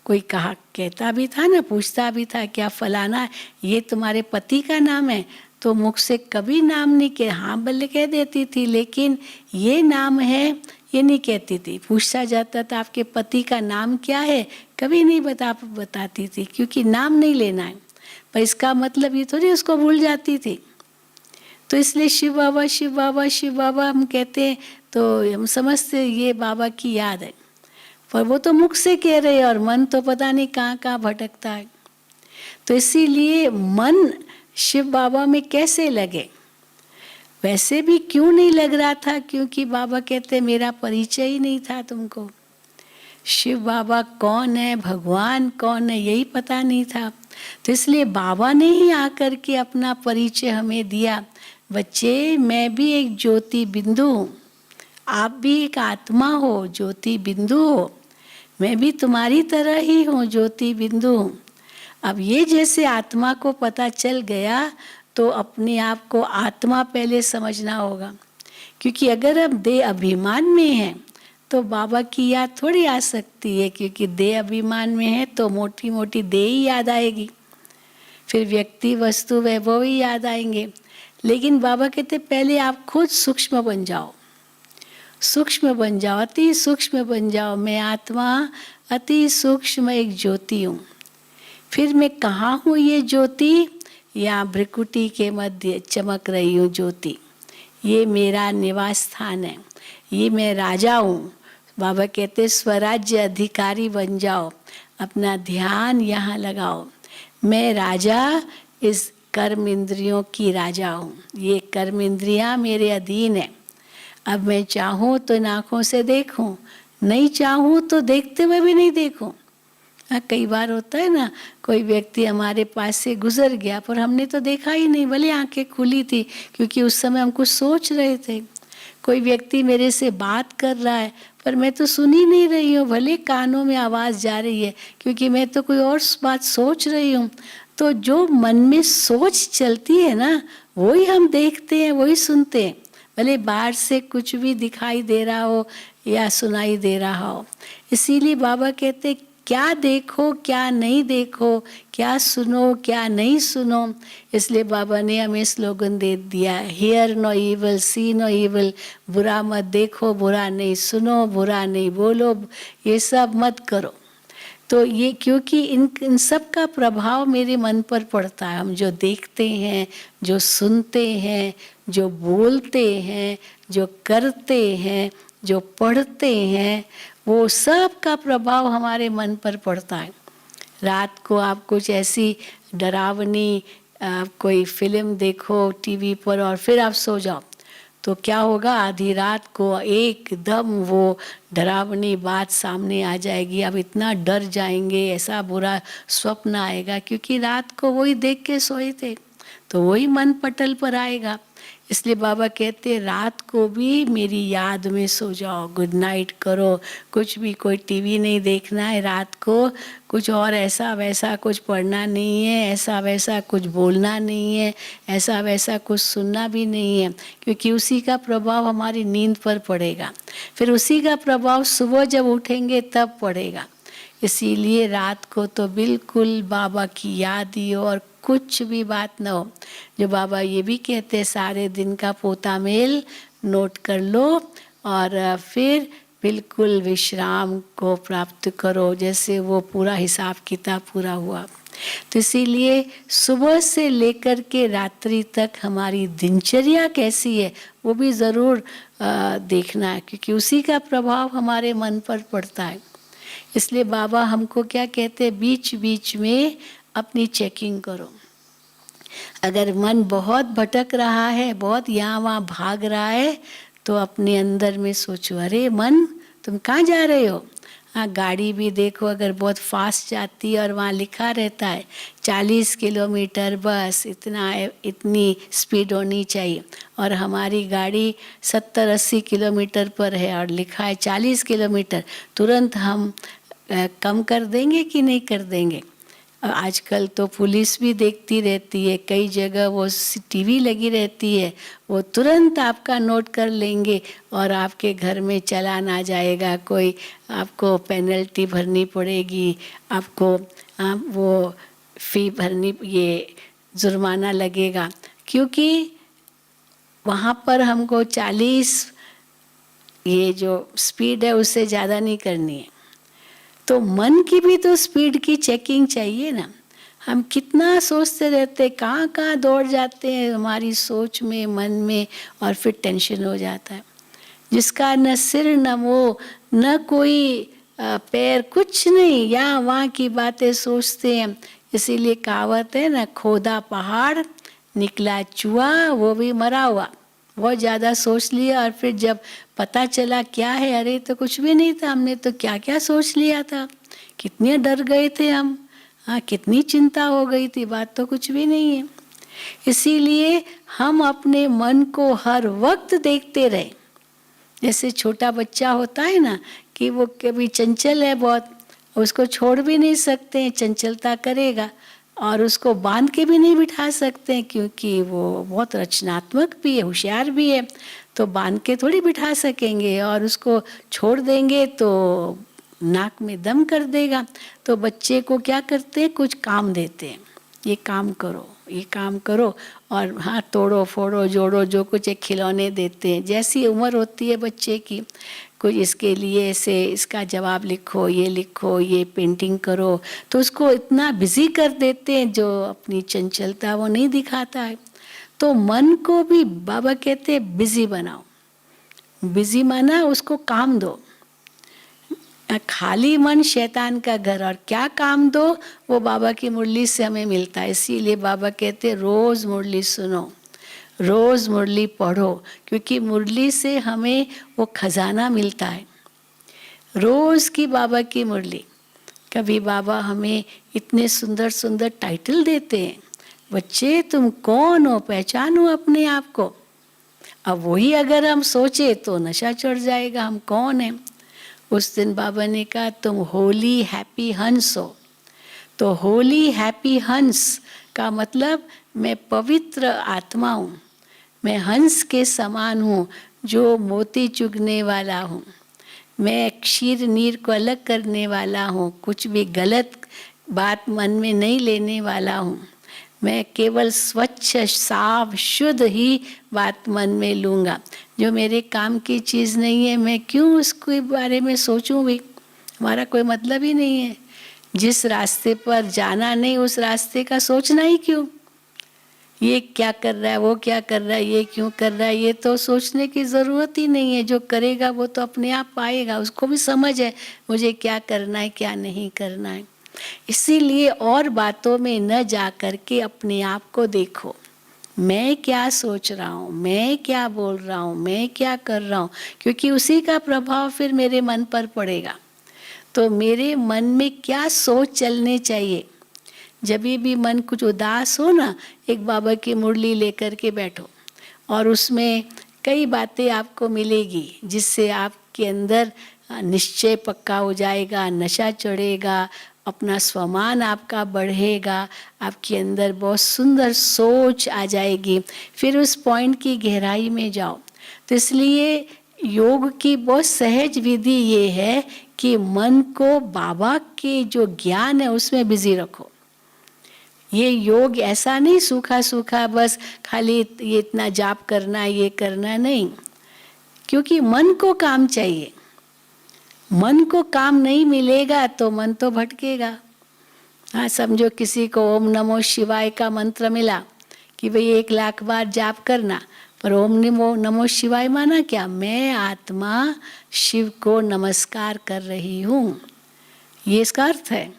कोई कहा कहता भी था ना, पूछता भी था क्या फलाना ये तुम्हारे पति का नाम है, तो मुख से कभी नाम नहीं कह, हाँ बल्ले कह देती थी, लेकिन ये नाम है ये नहीं कहती थी। पूछा जाता था आपके पति का नाम क्या है, कभी नहीं बताती थी, क्योंकि नाम नहीं लेना है। पर इसका मतलब ये थोड़ी उसको भूल जाती थी। तो इसलिए शिव बाबा शिव बाबा शिव बाबा हम कहते हैं, तो हम समझते ये बाबा की याद है, पर वो तो मुख से कह रहे हैं और मन तो पता नहीं कहाँ कहाँ भटकता है। तो इसीलिए मन शिव बाबा में कैसे लगे, वैसे भी क्यों नहीं लग रहा था, क्योंकि बाबा कहते मेरा परिचय ही नहीं था तुमको। शिव बाबा कौन है, भगवान कौन है, यही पता नहीं था। तो इसलिए बाबा ने ही आकर के अपना परिचय हमें दिया, बच्चे मैं भी एक ज्योति बिंदु हूँ, आप भी एक आत्मा हो, ज्योति बिंदु हो, मैं भी तुम्हारी तरह ही हूँ, ज्योति बिंदु हूँ। अब ये जैसे आत्मा को पता चल गया तो अपने आप को आत्मा पहले समझना होगा, क्योंकि अगर अब देह अभिमान में है तो बाबा की याद थोड़ी आ सकती है, क्योंकि देह अभिमान में है तो मोटी मोटी देह ही याद आएगी, फिर व्यक्ति वस्तु वैभव ही याद आएंगे। लेकिन बाबा कहते पहले आप खुद सूक्ष्म बन जाओ, सूक्ष्म बन जाओ, अति सूक्ष्म बन जाओ। मैं आत्मा अति सूक्ष्म एक ज्योति हूँ। फिर मैं कहाँ हूँ ये ज्योति, यहाँ भ्रिकुटी के मध्य चमक रही हूँ ज्योति, ये मेरा निवास स्थान है, ये मैं राजा हूँ। बाबा कहते स्वराज्य अधिकारी बन जाओ, अपना ध्यान यहाँ लगाओ। मैं राजा इस कर्म इंद्रियों की राजा हूँ, ये कर्म इंद्रियाँ मेरे अधीन है। अब मैं चाहूँ तो इन आँखों से देखूँ, नहीं चाहूँ तो देखते हुए भी नहीं देखूँ। कई बार होता है ना, कोई व्यक्ति हमारे पास से गुजर गया पर हमने तो देखा ही नहीं, भले आंखें खुली थी, क्योंकि उस समय हम कुछ सोच रहे थे। कोई व्यक्ति मेरे से बात कर रहा है पर मैं तो सुन ही नहीं रही हूँ, भले कानों में आवाज़ जा रही है, क्योंकि मैं तो कोई और बात सोच रही हूँ। तो जो मन में सोच चलती है ना, वही हम देखते हैं, वही सुनते हैं, भले बाहर से कुछ भी दिखाई दे रहा हो या सुनाई दे रहा हो। इसीलिए बाबा कहते क्या देखो क्या नहीं देखो, क्या सुनो क्या नहीं सुनो। इसलिए बाबा ने हमें स्लोगन दे दिया, hear no evil see no evil, बुरा मत देखो बुरा नहीं सुनो बुरा नहीं बोलो, ये सब मत करो। तो ये क्योंकि इन सब का प्रभाव मेरे मन पर पड़ता है। हम जो देखते हैं, जो सुनते हैं, जो बोलते हैं, जो करते हैं, जो पढ़ते हैं, वो सब का प्रभाव हमारे मन पर पड़ता है। रात को आप कुछ ऐसी डरावनी कोई फिल्म देखो टीवी पर और फिर आप सो जाओ, तो क्या होगा, आधी रात को एकदम वो डरावनी बात सामने आ जाएगी, आप इतना डर जाएंगे, ऐसा बुरा स्वप्न आएगा, क्योंकि रात को वही देख के सोए थे, तो वही मन पटल पर आएगा। इसलिए बाबा कहते रात को भी मेरी याद में सो जाओ, गुड नाइट करो, कुछ भी कोई टीवी नहीं देखना है रात को, कुछ और ऐसा वैसा कुछ पढ़ना नहीं है, ऐसा वैसा कुछ बोलना नहीं है, ऐसा वैसा कुछ सुनना भी नहीं है, क्योंकि उसी का प्रभाव हमारी नींद पर पड़ेगा, फिर उसी का प्रभाव सुबह जब उठेंगे तब पड़ेगा। इसीलिए रात को तो बिल्कुल बाबा की याद ही हो और कुछ भी बात न हो। जो बाबा ये भी कहते हैं सारे दिन का पोता मेल नोट कर लो और फिर बिल्कुल विश्राम को प्राप्त करो, जैसे वो पूरा हिसाब किताब पूरा हुआ। तो इसीलिए सुबह से लेकर के रात्रि तक हमारी दिनचर्या कैसी है वो भी ज़रूर देखना है, क्योंकि उसी का प्रभाव हमारे मन पर पड़ता है। इसलिए बाबा हमको क्या कहते हैं, बीच बीच में अपनी चेकिंग करो। अगर मन बहुत भटक रहा है, बहुत यहाँ वहाँ भाग रहा है, तो अपने अंदर में सोचो, अरे मन तुम कहाँ जा रहे हो। हाँ, गाड़ी भी देखो अगर बहुत फास्ट जाती है और वहाँ लिखा रहता है 40 किलोमीटर बस इतनी स्पीड होनी चाहिए, और हमारी गाड़ी 70-80 किलोमीटर पर है और लिखा है 40 किलोमीटर, तुरंत हम कम कर देंगे कि नहीं कर देंगे। आजकल तो पुलिस भी देखती रहती है, कई जगह वो टीवी लगी रहती है, वो तुरंत आपका नोट कर लेंगे और आपके घर में चालान आ जाएगा, कोई आपको पेनल्टी भरनी पड़ेगी, आपको वो फ़ी भरनी, ये जुर्माना लगेगा, क्योंकि वहाँ पर हमको 40 ये जो स्पीड है उससे ज़्यादा नहीं करनी है। तो मन की भी तो स्पीड की चेकिंग चाहिए ना। हम कितना सोचते रहते, कहाँ कहाँ दौड़ जाते हैं हमारी सोच में, मन में, और फिर टेंशन हो जाता है। जिसका न सिर न वो, न कोई पैर, कुछ नहीं, यहाँ वहाँ की बातें सोचते हैं। इसीलिए कहावत है ना, खोदा पहाड़ निकला चूहा, वो भी मरा हुआ। बहुत ज़्यादा सोच लिया और फिर जब पता चला क्या है, अरे तो कुछ भी नहीं था, हमने तो क्या क्या सोच लिया था, कितने डर गए थे हम, हाँ कितनी चिंता हो गई थी, बात तो कुछ भी नहीं है। इसीलिए हम अपने मन को हर वक्त देखते रहे। जैसे छोटा बच्चा होता है ना, कि वो कभी चंचल है बहुत, उसको छोड़ भी नहीं सकते, चंचलता करेगा, और उसको बांध के भी नहीं बिठा सकते क्योंकि वो बहुत रचनात्मक भी है, होशियार भी है, तो बांध के थोड़ी बिठा सकेंगे, और उसको छोड़ देंगे तो नाक में दम कर देगा। तो बच्चे को क्या करते हैं, कुछ काम देते हैं, ये काम करो, ये काम करो, और हाथ तोड़ो फोड़ो जोड़ो, जो कुछ एक खिलौने देते हैं। जैसी उम्र होती है बच्चे की, कुछ इसके लिए ऐसे इसका जवाब लिखो, ये पेंटिंग करो, तो उसको इतना बिजी कर देते हैं, जो अपनी चंचलता वो नहीं दिखाता है। तो मन को भी बाबा कहते हैं बिजी बनाओ। बिजी माना उसको काम दो। खाली मन शैतान का घर, और क्या काम दो, वो बाबा की मुरली से हमें मिलता है। इसीलिए बाबा कहते हैं रोज मुरली सुनो, रोज मुरली पढ़ो, क्योंकि मुरली से हमें वो खजाना मिलता है। रोज की बाबा की मुरली। कभी बाबा हमें इतने सुंदर सुंदर टाइटल देते हैं, बच्चे तुम कौन हो, पहचानो अपने आप को। अब वही अगर हम सोचे तो नशा चढ़ जाएगा, हम कौन हैं। उस दिन बाबा ने कहा तुम होली हैप्पी हंस हो। तो होली हैप्पी हंस का मतलब मैं पवित्र आत्मा हूँ, मैं हंस के समान हूँ जो मोती चुगने वाला हूँ, मैं क्षीर नीर को अलग करने वाला हूँ, कुछ भी गलत बात मन में नहीं लेने वाला हूँ, मैं केवल स्वच्छ साफ शुद्ध ही बात मन में लूँगा। जो मेरे काम की चीज़ नहीं है, मैं क्यों उसके बारे में सोचूं भी, हमारा कोई मतलब ही नहीं है। जिस रास्ते पर जाना नहीं उस रास्ते का सोचना ही क्यों। ये क्या कर रहा है, वो क्या कर रहा है, ये क्यों कर रहा है, ये तो सोचने की ज़रूरत ही नहीं है। जो करेगा वो तो अपने आप पाएगा, उसको भी समझ है मुझे क्या करना है क्या नहीं करना है। इसीलिए और बातों में न जा कर के अपने आप को देखो, मैं क्या सोच रहा हूँ, मैं क्या बोल रहा हूँ, मैं क्या कर रहा हूँ, क्योंकि उसी का प्रभाव फिर मेरे मन पर पड़ेगा। तो मेरे मन में क्या सोच चलने चाहिए। जब भी मन कुछ उदास हो ना, एक बाबा की मुरली लेकर के बैठो, और उसमें कई बातें आपको मिलेगी जिससे आपके अंदर निश्चय पक्का हो जाएगा, नशा चढ़ेगा, अपना स्वमान आपका बढ़ेगा, आपके अंदर बहुत सुंदर सोच आ जाएगी। फिर उस पॉइंट की गहराई में जाओ। तो इसलिए योग की बहुत सहज विधि ये है कि मन को बाबा के जो ज्ञान है उसमें बिजी रखो। ये योग ऐसा नहीं सूखा सूखा बस खाली ये इतना जाप करना ये करना नहीं, क्योंकि मन को काम चाहिए। मन को काम नहीं मिलेगा तो मन तो भटकेगा। हाँ, समझो किसी को ओम नमो शिवाय का मंत्र मिला कि भाई 1,00,000 बार जाप करना, पर ओम नमो शिवाय माना क्या, मैं आत्मा शिव को नमस्कार कर रही हूँ, ये इसका अर्थ है।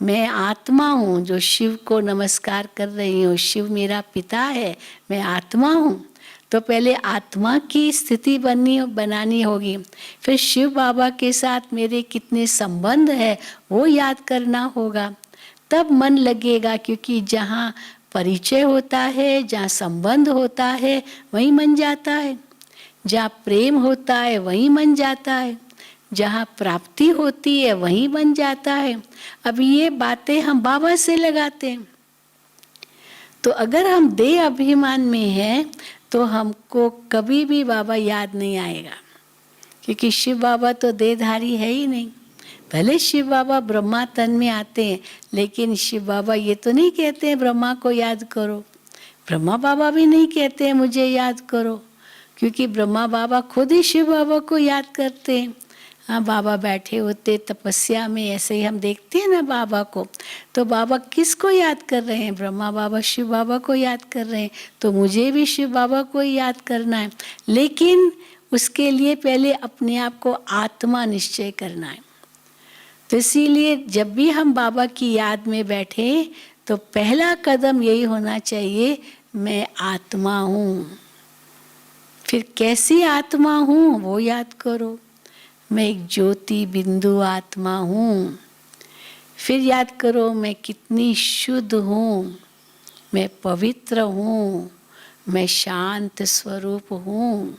मैं आत्मा हूँ जो शिव को नमस्कार कर रही हूँ, शिव मेरा पिता है, मैं आत्मा हूँ। तो पहले आत्मा की स्थिति बनानी होगी, फिर शिव बाबा के साथ मेरे कितने संबंध है वो याद करना होगा, तब मन लगेगा। क्योंकि जहाँ परिचय होता है, जहाँ संबंध होता है वहीं मन जाता है, जहाँ प्रेम होता है वहीं मन जाता है, जहाँ प्राप्ति होती है वहीं बन जाता है। अब ये बातें हम बाबा से लगाते हैं। तो अगर हम देह अभिमान में हैं तो हमको कभी भी बाबा याद नहीं आएगा, क्योंकि शिव बाबा तो देहधारी है ही नहीं। भले शिव बाबा ब्रह्मा तन में आते हैं, लेकिन शिव बाबा ये तो नहीं कहते हैं ब्रह्मा को याद करो। ब्रह्मा बाबा भी नहीं कहते हैं मुझे याद करो, क्योंकि ब्रह्मा बाबा खुद ही शिव बाबा को याद करते हैं। हाँ, बाबा बैठे होते तपस्या में, ऐसे ही हम देखते हैं ना बाबा को। तो बाबा किसको याद कर रहे हैं? ब्रह्मा बाबा शिव बाबा को याद कर रहे हैं। तो मुझे भी शिव बाबा को ही याद करना है, लेकिन उसके लिए पहले अपने आप को आत्मा निश्चय करना है। तो इसीलिए जब भी हम बाबा की याद में बैठे तो पहला कदम यही होना चाहिए, मैं आत्मा हूँ। फिर कैसी आत्मा हूँ वो याद करो। मैं एक ज्योति बिंदु आत्मा हूँ। फिर याद करो मैं कितनी शुद्ध हूँ, मैं पवित्र हूँ, मैं शांत स्वरूप हूँ,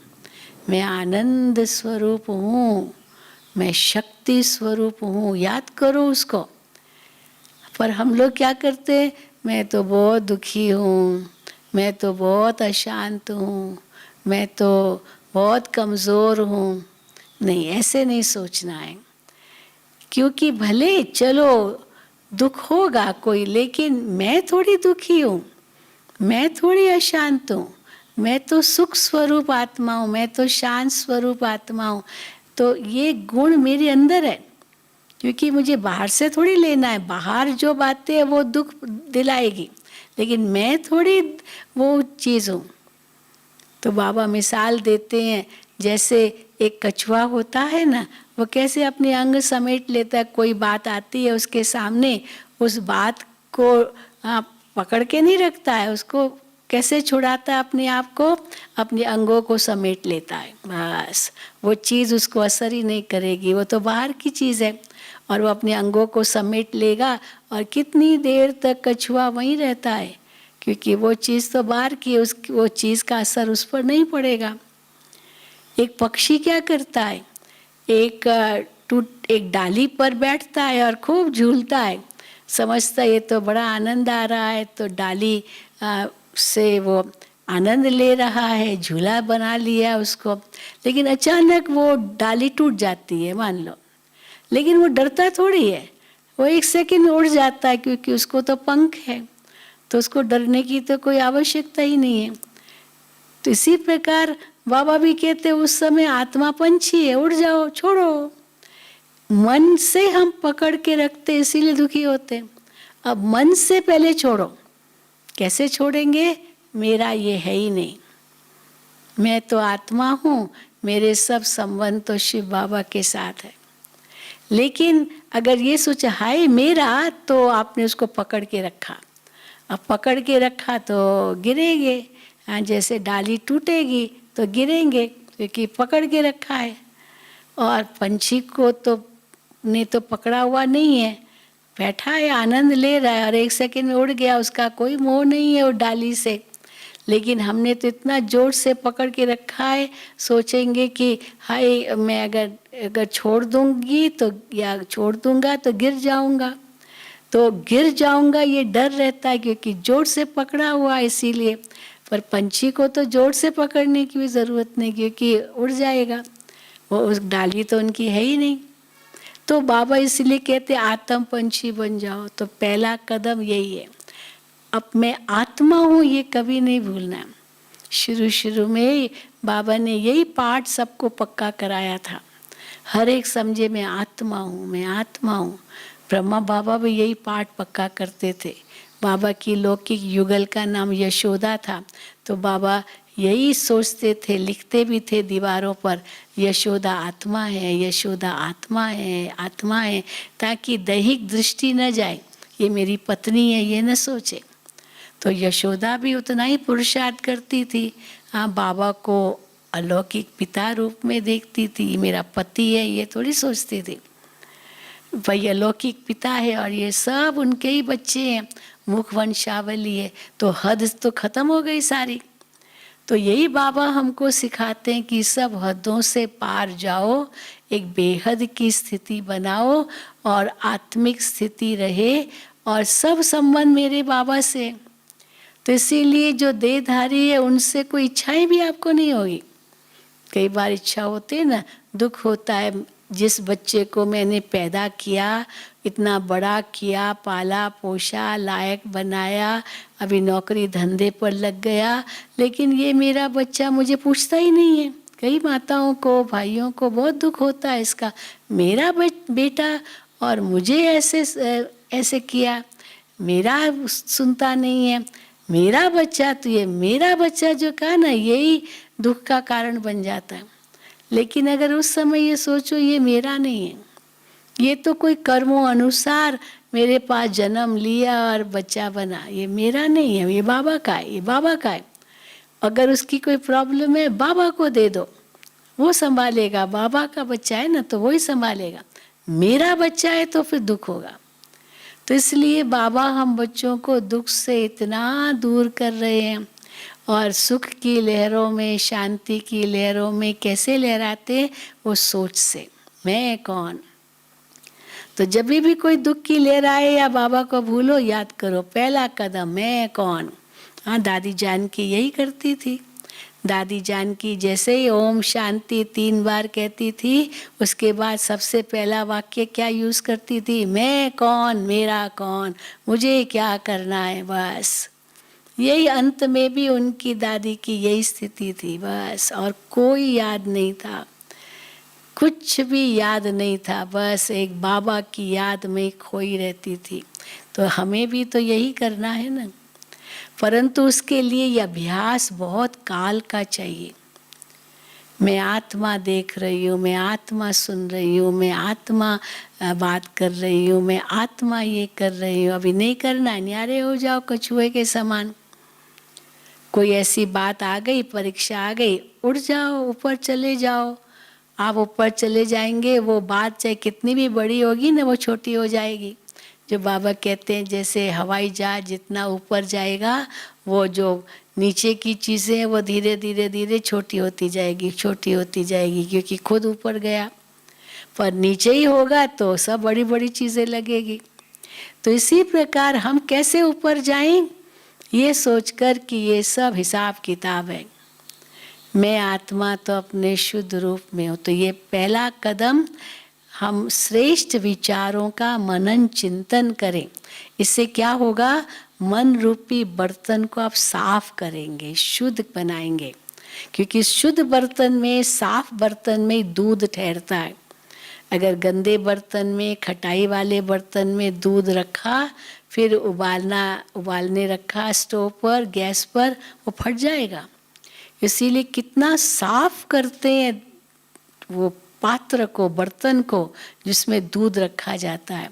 मैं आनंद स्वरूप हूँ, मैं शक्ति स्वरूप हूँ। याद करो उसको। पर हम लोग क्या करते हैं? मैं तो बहुत दुखी हूँ, मैं तो बहुत अशांत हूँ, मैं तो बहुत कमज़ोर हूँ। नहीं, ऐसे नहीं सोचना है। क्योंकि भले चलो दुख होगा कोई, लेकिन मैं थोड़ी दुखी हूँ, मैं थोड़ी अशांत हूँ, मैं तो सुख स्वरूप आत्मा हूँ, मैं तो शांत स्वरूप आत्मा हूँ। तो ये गुण मेरे अंदर है, क्योंकि मुझे बाहर से थोड़ी लेना है। बाहर जो बातें है वो दुख दिलाएगी, लेकिन मैं थोड़ी वो चीज़ हूँ। तो बाबा मिसाल देते हैं, जैसे एक कछुआ होता है ना, वो कैसे अपने अंग समेट लेता है। कोई बात आती है उसके सामने, उस बात को पकड़ के नहीं रखता है, उसको कैसे छुड़ाता है अपने आप को? अपने अंगों को समेट लेता है। बस वो चीज़ उसको असर ही नहीं करेगी, वो तो बाहर की चीज़ है। और वो अपने अंगों को समेट लेगा और कितनी देर तक कछुआ वहीं रहता है, क्योंकि वो चीज़ तो बाहर की, वो चीज़ का असर उस पर नहीं पड़ेगा। एक पक्षी क्या करता है? एक डाली पर बैठता है और खूब झूलता है, समझता है ये तो बड़ा आनंद आ रहा है, तो डाली से वो आनंद ले रहा है, झूला बना लिया उसको। लेकिन अचानक वो डाली टूट जाती है मान लो, लेकिन वो डरता थोड़ी है, वो एक सेकंड में उड़ जाता है, क्योंकि उसको तो पंख है, तो उसको डरने की तो कोई आवश्यकता ही नहीं है। तो इसी प्रकार बाबा भी कहते उस समय आत्मा पंछी है, उड़ जाओ, छोड़ो। मन से हम पकड़ के रखते इसीलिए दुखी होते। अब मन से पहले छोड़ो। कैसे छोड़ेंगे? मेरा ये है ही नहीं, मैं तो आत्मा हूँ, मेरे सब संबंध तो शिव बाबा के साथ है। लेकिन अगर ये सोचा हाय मेरा, तो आपने उसको पकड़ के रखा। अब पकड़ के रखा तो गिरेंगे, जैसे डाली टूटेगी तो गिरेंगे, क्योंकि पकड़ के रखा है। और पंछी को तो ने तो पकड़ा हुआ नहीं है, बैठा है, आनंद ले रहा है और एक सेकंड में उड़ गया, उसका कोई मोह नहीं है वो डाली से। लेकिन हमने तो इतना जोर से पकड़ के रखा है, सोचेंगे कि हाय मैं अगर छोड़ दूंगी तो, या छोड़ दूंगा तो गिर जाऊंगा, तो गिर जाऊंगा ये डर रहता है, क्योंकि जोर से पकड़ा हुआ है इसीलिए। पर पंछी को तो जोर से पकड़ने की भी ज़रूरत नहीं, क्योंकि उड़ जाएगा, वो उस डाली तो उनकी है ही नहीं। तो बाबा इसलिए कहते आत्म पंछी बन जाओ। तो पहला कदम यही है, अब मैं आत्मा हूँ ये कभी नहीं भूलना है। शुरू में बाबा ने यही पाठ सबको पक्का कराया था, हर एक समझे मैं आत्मा हूँ, मैं आत्मा हूँ। ब्रह्मा बाबा भी यही पाठ पक्का करते थे। बाबा की लौकिक युगल का नाम यशोदा था, तो बाबा यही सोचते थे, लिखते भी थे दीवारों पर, यशोदा आत्मा है, यशोदा आत्मा है, आत्मा है, ताकि दैहिक दृष्टि न जाए, ये मेरी पत्नी है ये न सोचे। तो यशोदा भी उतना ही पुरुषार्थ करती थी। हाँ, बाबा को अलौकिक पिता रूप में देखती थी, मेरा पति है ये थोड़ी सोचती थी। भाई अलौकिक पिता है और ये सब उनके ही बच्चे हैं, मुख वंशावली है, तो हद तो खत्म हो गई सारी। तो यही बाबा हमको सिखाते हैं कि सब हदों से पार जाओ, एक बेहद की स्थिति बनाओ और आत्मिक स्थिति रहे और सब संबंध मेरे बाबा से। तो इसीलिए जो देहधारी है उनसे कोई इच्छाएं भी आपको नहीं होगी। कई बार इच्छा होती है ना, दुख होता है, जिस बच्चे को मैंने पैदा किया, इतना बड़ा किया, पाला पोषा, लायक बनाया, अभी नौकरी धंधे पर लग गया, लेकिन ये मेरा बच्चा मुझे पूछता ही नहीं है। कई माताओं को, भाइयों को बहुत दुख होता है इसका, मेरा बेटा और मुझे ऐसे किया, मेरा सुनता नहीं है, मेरा बच्चा। तो ये मेरा बच्चा जो कहा ना, यही दुख का कारण बन जाता है। लेकिन अगर उस समय ये सोचो ये मेरा नहीं है, ये तो कोई कर्मों अनुसार मेरे पास जन्म लिया और बच्चा बना, ये मेरा नहीं है, ये बाबा का है, ये बाबा का है। अगर उसकी कोई प्रॉब्लम है बाबा को दे दो, वो संभालेगा, बाबा का बच्चा है ना तो वही संभालेगा। मेरा बच्चा है तो फिर दुख होगा। तो इसलिए बाबा हम बच्चों को दुख से इतना दूर कर रहे हैं और सुख की लहरों में, शांति की लहरों में कैसे लहराते, वो सोच से, मैं कौन। तो जब भी कोई दुख की लहर आए या बाबा को भूलो, याद करो पहला कदम मैं कौन। हाँ, दादी जान की यही करती थी। दादी जान की जैसे ही ओम शांति 3 बार कहती थी, उसके बाद सबसे पहला वाक्य क्या यूज करती थी, मैं कौन, मेरा कौन, मुझे क्या करना है, बस यही। अंत में भी उनकी दादी की यही स्थिति थी, बस, और कोई याद नहीं था, कुछ भी याद नहीं था, बस एक बाबा की याद में खोई रहती थी। तो हमें भी तो यही करना है ना, परंतु उसके लिए यह अभ्यास बहुत काल का चाहिए। मैं आत्मा देख रही हूँ, मैं आत्मा सुन रही हूँ, मैं आत्मा बात कर रही हूँ, मैं आत्मा ये कर रही हूँ। अभी नहीं करना, न्यारे हो जाओ कछुए के समान। कोई ऐसी बात आ गई, परीक्षा आ गई, उड़ जाओ, ऊपर चले जाओ। आप ऊपर चले जाएंगे, वो बात चाहे कितनी भी बड़ी होगी ना, वो छोटी हो जाएगी। जो बाबा कहते हैं जैसे हवाई जहाज जितना ऊपर जाएगा, वो जो नीचे की चीज़ें हैं वो धीरे धीरे धीरे छोटी होती जाएगी, छोटी होती जाएगी, क्योंकि खुद ऊपर गया। पर नीचे ही होगा तो सब बड़ी बड़ी चीज़ें लगेगी। तो इसी प्रकार हम कैसे ऊपर जाएं, ये सोचकर कि ये सब हिसाब किताब है। मैं आत्मा तो अपने शुद्ध रूप में हूँ। तो ये पहला कदम, हम श्रेष्ठ विचारों का मनन चिंतन करें। इससे क्या होगा, मन रूपी बर्तन को आप साफ करेंगे, शुद्ध बनाएंगे। क्योंकि शुद्ध बर्तन में, साफ बर्तन में दूध ठहरता है। अगर गंदे बर्तन में, खटाई वाले बर्तन में दूध रखा, फिर उबालने रखा स्टोव पर, गैस पर, वो फट जाएगा। इसीलिए कितना साफ करते हैं वो पात्र को, बर्तन को जिसमें दूध रखा जाता है।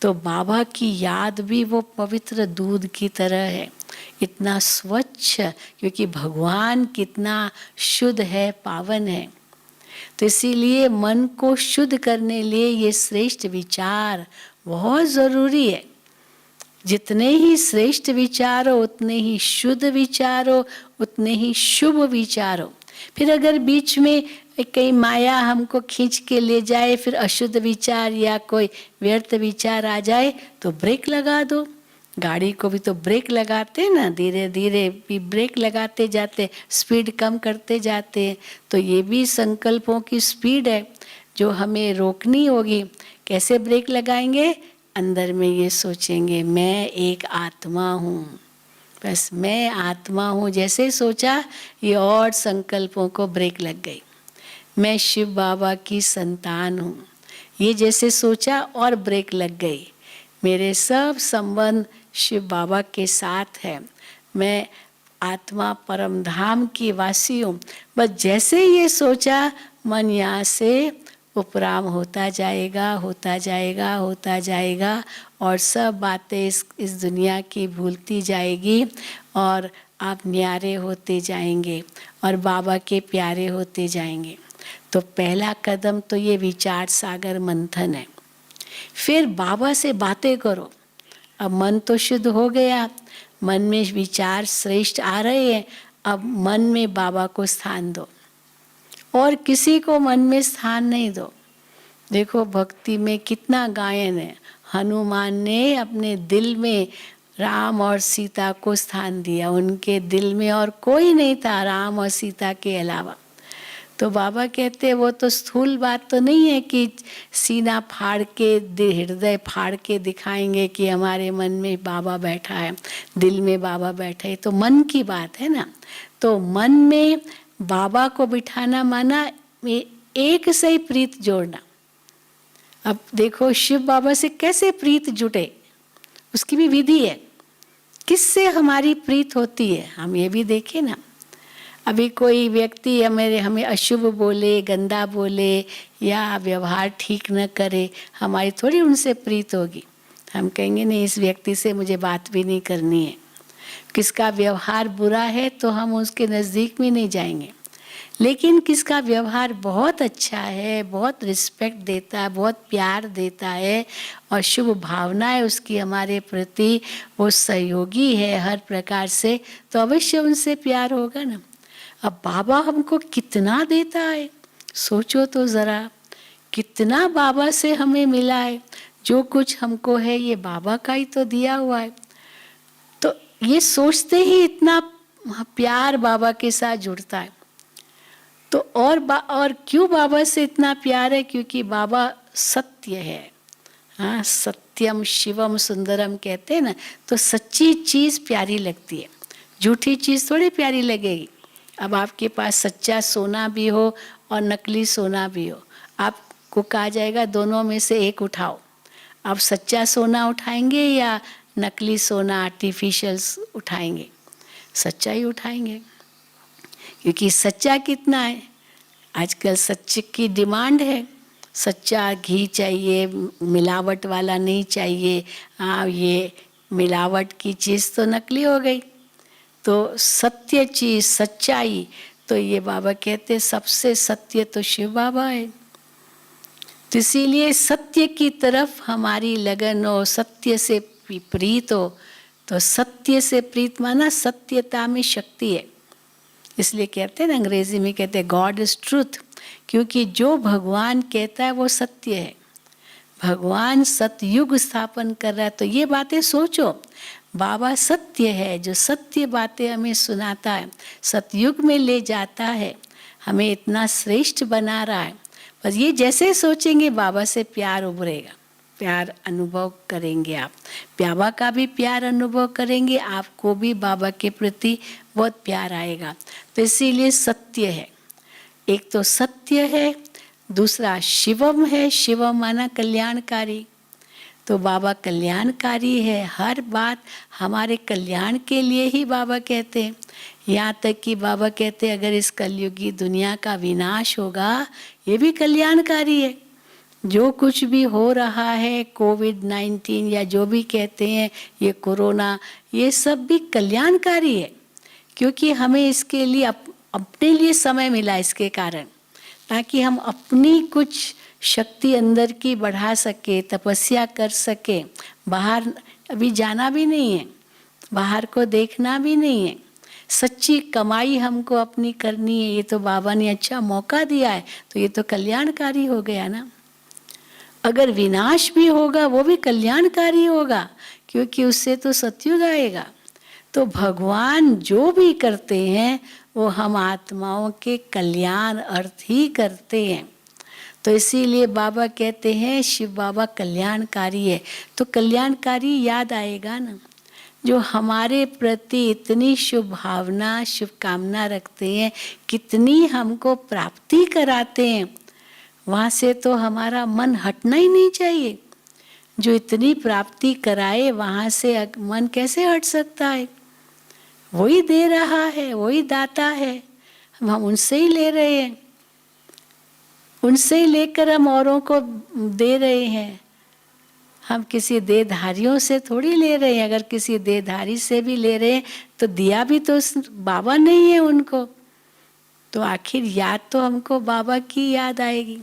तो बाबा की याद भी वो पवित्र दूध की तरह है, इतना स्वच्छ, क्योंकि भगवान कितना शुद्ध है, पावन है। तो इसीलिए मन को शुद्ध करने लिए ये श्रेष्ठ विचार बहुत ज़रूरी है। जितने ही श्रेष्ठ विचार हो, उतने ही शुद्ध विचार हो, उतने ही शुभ विचार हो। फिर अगर बीच में कहीं माया हमको खींच के ले जाए, फिर अशुद्ध विचार या कोई व्यर्थ विचार आ जाए, तो ब्रेक लगा दो। गाड़ी को भी तो ब्रेक लगाते ना, धीरे धीरे भी ब्रेक लगाते जाते, स्पीड कम करते जाते। तो ये भी संकल्पों की स्पीड है जो हमें रोकनी होगी। कैसे ब्रेक लगाएंगे, अंदर में ये सोचेंगे मैं एक आत्मा हूँ, बस मैं आत्मा हूँ। जैसे सोचा, ये और संकल्पों को ब्रेक लग गई। मैं शिव बाबा की संतान हूँ, ये जैसे सोचा और ब्रेक लग गई। मेरे सब संबंध शिव बाबा के साथ है, मैं आत्मा परम धाम की वासी हूँ। बस जैसे ये सोचा, मन यहाँ से उपराम होता जाएगा, होता जाएगा, होता जाएगा, और सब बातें इस दुनिया की भूलती जाएगी और आप न्यारे होते जाएंगे और बाबा के प्यारे होते जाएंगे। तो पहला कदम तो ये विचार सागर मंथन है। फिर बाबा से बातें करो। अब मन तो शुद्ध हो गया, मन में विचार श्रेष्ठ आ रहे हैं, अब मन में बाबा को स्थान दो और किसी को मन में स्थान नहीं दो। देखो भक्ति में कितना गायन है। हनुमान ने अपने दिल में राम और सीता को स्थान दिया, उनके दिल में और कोई नहीं था राम और सीता के अलावा। तो बाबा कहते हैं वो तो स्थूल बात तो नहीं है कि सीना फाड़ के, हृदय फाड़ के दिखाएंगे कि हमारे मन में बाबा बैठा है, दिल में बाबा बैठा है, तो मन की बात है ना। तो मन में बाबा को बिठाना माना एक से ही प्रीत जोड़ना। अब देखो शिव बाबा से कैसे प्रीत जुटे, उसकी भी विधि है। किससे हमारी प्रीत होती है हम ये भी देखें ना। अभी कोई व्यक्ति हमें अशुभ बोले, गंदा बोले या व्यवहार ठीक न करे, हमारी थोड़ी उनसे प्रीत होगी। हम कहेंगे नहीं, इस व्यक्ति से मुझे बात भी नहीं करनी है। किसका व्यवहार बुरा है तो हम उसके नज़दीक भी नहीं जाएंगे। लेकिन किसका व्यवहार बहुत अच्छा है, बहुत रिस्पेक्ट देता है, बहुत प्यार देता है और शुभ भावना है उसकी हमारे प्रति, वो सहयोगी है हर प्रकार से, तो अवश्य उनसे प्यार होगा ना। अब बाबा हमको कितना देता है, सोचो तो ज़रा, कितना बाबा से हमें मिला है। जो कुछ हमको है ये बाबा का ही तो दिया हुआ है। तो ये सोचते ही इतना प्यार बाबा के साथ जुड़ता है। तो और क्यों बाबा से इतना प्यार है? क्योंकि बाबा सत्य है। हाँ, सत्यम शिवम सुंदरम कहते हैं ना, तो सच्ची चीज़ प्यारी लगती है, झूठी चीज़ थोड़ी प्यारी लगेगी। अब आपके पास सच्चा सोना भी हो और नकली सोना भी हो, आपको कहा जाएगा दोनों में से एक उठाओ। आप सच्चा सोना उठाएंगे या नकली सोना आर्टिफिशियल उठाएंगे? सच्चा ही उठाएंगे, क्योंकि सच्चा कितना है, आजकल सच्चे की डिमांड है। सच्चा घी चाहिए, मिलावट वाला नहीं चाहिए। हाँ, ये मिलावट की चीज़ तो नकली हो गई। तो सत्य चीज़, सच्चाई, तो ये बाबा कहते हैं सबसे सत्य तो शिव बाबा है। तो इसीलिए सत्य की तरफ हमारी लगन हो, सत्य से प्रीत हो। तो सत्य से प्रीत माना सत्यता में शक्ति है। इसलिए कहते हैं ना, अंग्रेजी में कहते हैं गॉड इज ट्रूथ, क्योंकि जो भगवान कहता है वो सत्य है। भगवान सतयुग स्थापन कर रहा है। तो ये बातें सोचो, बाबा सत्य है, जो सत्य बातें हमें सुनाता है, सतयुग में ले जाता है, हमें इतना श्रेष्ठ बना रहा है। बस ये जैसे सोचेंगे बाबा से प्यार उभरेगा, प्यार अनुभव करेंगे आप, बाबा का भी प्यार अनुभव करेंगे, आपको भी बाबा के प्रति बहुत प्यार आएगा। तो इसीलिए सत्य है, एक तो सत्य है, दूसरा शिवम है। शिवम माना कल्याणकारी। तो बाबा कल्याणकारी है, हर बात हमारे कल्याण के लिए ही बाबा कहते हैं। यहाँ तक कि बाबा कहते हैं अगर इस कलयुगी दुनिया का विनाश होगा, ये भी कल्याणकारी है। जो कुछ भी हो रहा है, कोविड-19 या जो भी कहते हैं, ये कोरोना, ये सब भी कल्याणकारी है, क्योंकि हमें इसके लिए अपने लिए समय मिला इसके कारण, ताकि हम अपनी कुछ शक्ति अंदर की बढ़ा सके, तपस्या कर सके। बाहर अभी जाना भी नहीं है, बाहर को देखना भी नहीं है, सच्ची कमाई हमको अपनी करनी है। ये तो बाबा ने अच्छा मौका दिया है, तो ये तो कल्याणकारी हो गया ना। अगर विनाश भी होगा वो भी कल्याणकारी होगा, क्योंकि उससे तो सतयुग आएगा। तो भगवान जो भी करते हैं वो हम आत्माओं के कल्याण अर्थ ही करते हैं। तो इसीलिए बाबा कहते हैं शिव बाबा कल्याणकारी है। तो कल्याणकारी याद आएगा ना, जो हमारे प्रति इतनी शुभ भावना, शुभकामना रखते हैं, कितनी हमको प्राप्ति कराते हैं, वहाँ से तो हमारा मन हटना ही नहीं चाहिए। जो इतनी प्राप्ति कराए वहाँ से मन कैसे हट सकता है? वही दे रहा है, वही दाता है, हम उनसे ही ले रहे हैं, उनसे ही लेकर हम औरों को दे रहे हैं। हम किसी देहधारियों से थोड़ी ले रहे हैं। अगर किसी देहधारी से भी ले रहे हैं तो दिया भी तो बाबा नहीं है उनको, तो आखिर याद तो हमको बाबा की याद आएगी।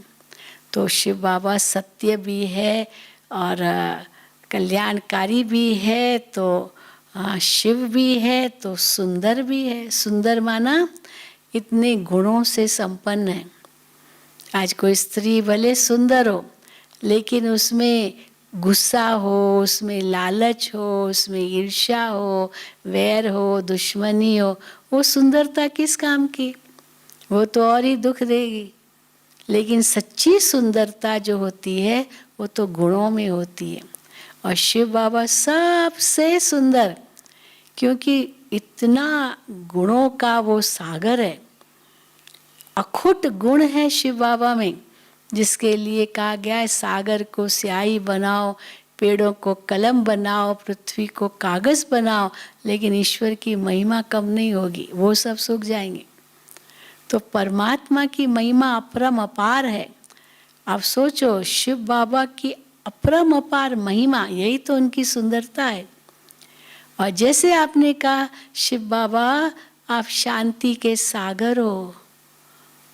तो शिव बाबा सत्य भी है और कल्याणकारी भी है, तो शिव भी है, तो सुंदर भी है। सुंदर माना इतने गुणों से संपन्न है। आज कोई स्त्री भले सुंदर हो, लेकिन उसमें गुस्सा हो, उसमें लालच हो, उसमें ईर्ष्या हो, वैर हो, दुश्मनी हो, वो सुंदरता किस काम की? वो तो और ही दुख देगी। लेकिन सच्ची सुंदरता जो होती है वो तो गुणों में होती है। और शिव बाबा सबसे सुंदर, क्योंकि इतना गुणों का वो सागर है, अखुट गुण है शिव बाबा में, जिसके लिए कहा गया है सागर को स्याही बनाओ, पेड़ों को कलम बनाओ, पृथ्वी को कागज बनाओ, लेकिन ईश्वर की महिमा कम नहीं होगी, वो सब सूख जाएंगे। तो परमात्मा की महिमा अपरम अपार है। आप सोचो, शिव बाबा की अपरम अपार महिमा, यही तो उनकी सुंदरता है। और जैसे आपने कहा शिव बाबा आप शांति के सागर हो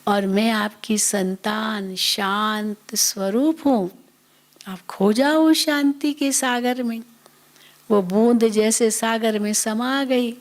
और मैं आपकी संतान शांत स्वरूप हूँ, आप खो जाओ शांति के सागर में। वो बूंद जैसे सागर में समा गई।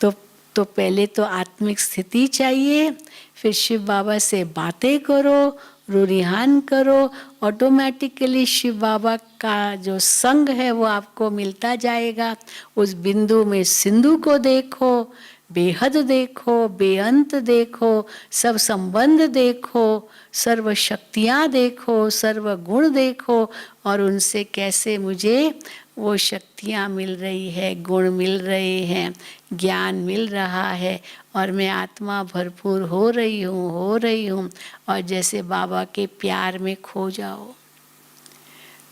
तो पहले तो आत्मिक स्थिति चाहिए, फिर शिव बाबा से बातें करो, रुरिहान करो, ऑटोमेटिकली शिव बाबा का जो संग है वो आपको मिलता जाएगा। उस बिंदु में सिंधु को देखो, बेहद देखो, बेअंत देखो, सब संबंध देखो, सर्व शक्तियाँ देखो, सर्व गुण देखो, और उनसे कैसे मुझे वो शक्तियाँ मिल रही है, गुण मिल रहे हैं, ज्ञान मिल रहा है, और मैं आत्मा भरपूर हो रही हूँ। और जैसे बाबा के प्यार में खो जाओ।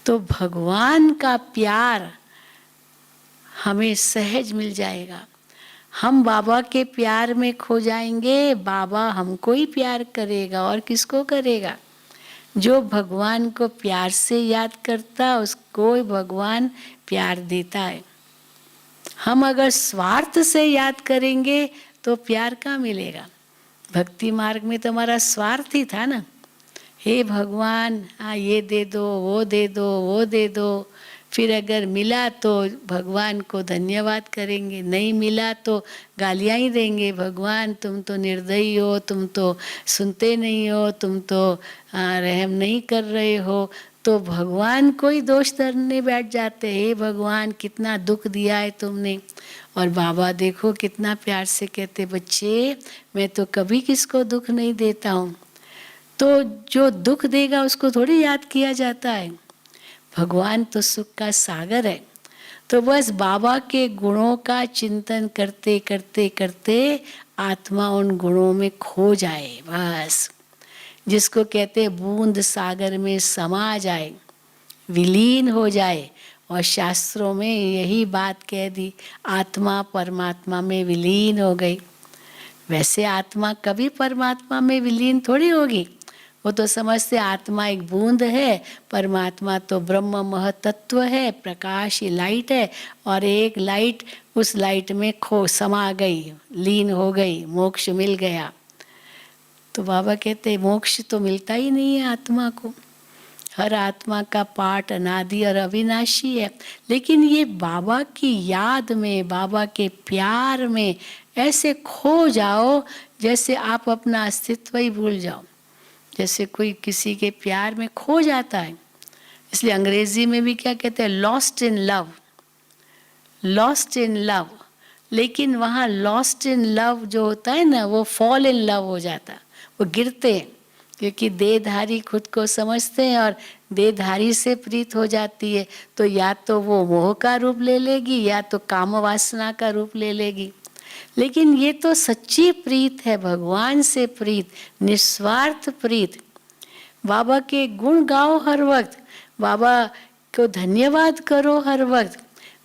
तो भगवान का प्यार हमें सहज मिल जाएगा। हम बाबा के प्यार में खो जाएंगे, बाबा हमको ही प्यार करेगा, और किसको करेगा? जो भगवान को प्यार से याद करता उसको भगवान प्यार देता है। हम अगर स्वार्थ से याद करेंगे तो प्यार कहाँ मिलेगा? भक्ति मार्ग में तो हमारा स्वार्थ ही था ना, हे भगवान हाँ ये दे दो, वो दे दो, वो दे दो। फिर अगर मिला तो भगवान को धन्यवाद करेंगे, नहीं मिला तो गालियाँ ही देंगे, भगवान तुम तो निर्दयी हो, तुम तो सुनते नहीं हो, तुम तो रहम नहीं कर रहे हो। तो भगवान को ही दोष धरने बैठ जाते, हे भगवान कितना दुख दिया है तुमने। और बाबा देखो कितना प्यार से कहते, बच्चे मैं तो कभी किसको दुख नहीं देता हूँ। तो जो दुख देगा उसको थोड़ी याद किया जाता है। भगवान तो सुख का सागर है। तो बस बाबा के गुणों का चिंतन करते करते करते आत्मा उन गुणों में खो जाए, बस जिसको कहते बूंद सागर में समा जाए, विलीन हो जाए। और शास्त्रों में यही बात कह दी, आत्मा परमात्मा में विलीन हो गई। वैसे आत्मा कभी परमात्मा में विलीन थोड़ी होगी, वो तो समझते आत्मा एक बूंद है, परमात्मा तो ब्रह्म महतत्व है, प्रकाश लाइट है, और एक लाइट उस लाइट में खो समा गई, लीन हो गई, मोक्ष मिल गया। तो बाबा कहते मोक्ष तो मिलता ही नहीं है आत्मा को। हर आत्मा का पाठ अनादि और अविनाशी है, लेकिन ये बाबा की याद में, बाबा के प्यार में ऐसे खो जाओ जैसे आप अपना अस्तित्व ही भूल जाओ, जैसे कोई किसी के प्यार में खो जाता है। इसलिए अंग्रेजी में भी क्या कहते हैं, lost in love, lost in love. लेकिन वहाँ लॉस्ट इन लव जो होता है ना, वो फॉल इन लव हो जाता, वो गिरते हैं, क्योंकि देहधारी खुद को समझते हैं और देहधारी से प्रीत हो जाती है। तो या तो वो मोह का रूप ले लेगी या तो काम वासना का रूप ले लेगी। लेकिन ये तो सच्ची प्रीत है, भगवान से प्रीत, निस्वार्थ प्रीत। बाबा के गुण गाओ हर वक्त, बाबा को धन्यवाद करो हर वक्त,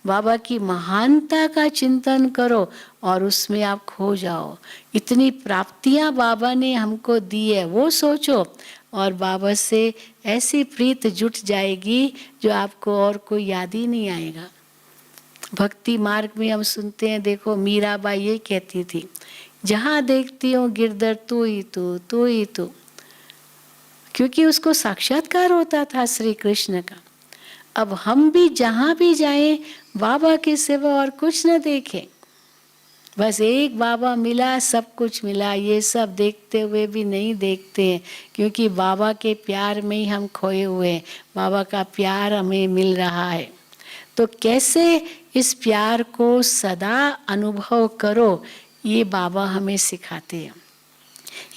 बाबा की महानता का चिंतन करो और उसमें आप खो जाओ। इतनी प्राप्तियां बाबा ने हमको दी है वो सोचो, और बाबा से ऐसी प्रीत जुट जाएगी जो आपको और कोई याद ही नहीं आएगा। भक्ति मार्ग में हम सुनते हैं, देखो मीराबाई ये कहती थी, जहाँ देखती हूँ गिरधर तू ही तू, तू ही तू, क्योंकि उसको साक्षात्कार होता था श्री कृष्ण का। अब हम भी जहाँ भी जाएं बाबा के सिवा और कुछ न देखें, बस एक बाबा मिला, सब कुछ मिला, ये सब देखते हुए भी नहीं देखते हैं, क्योंकि बाबा के प्यार में ही हम खोए हुए हैं। बाबा का प्यार हमें मिल रहा है, तो कैसे इस प्यार को सदा अनुभव करो, ये बाबा हमें सिखाते हैं।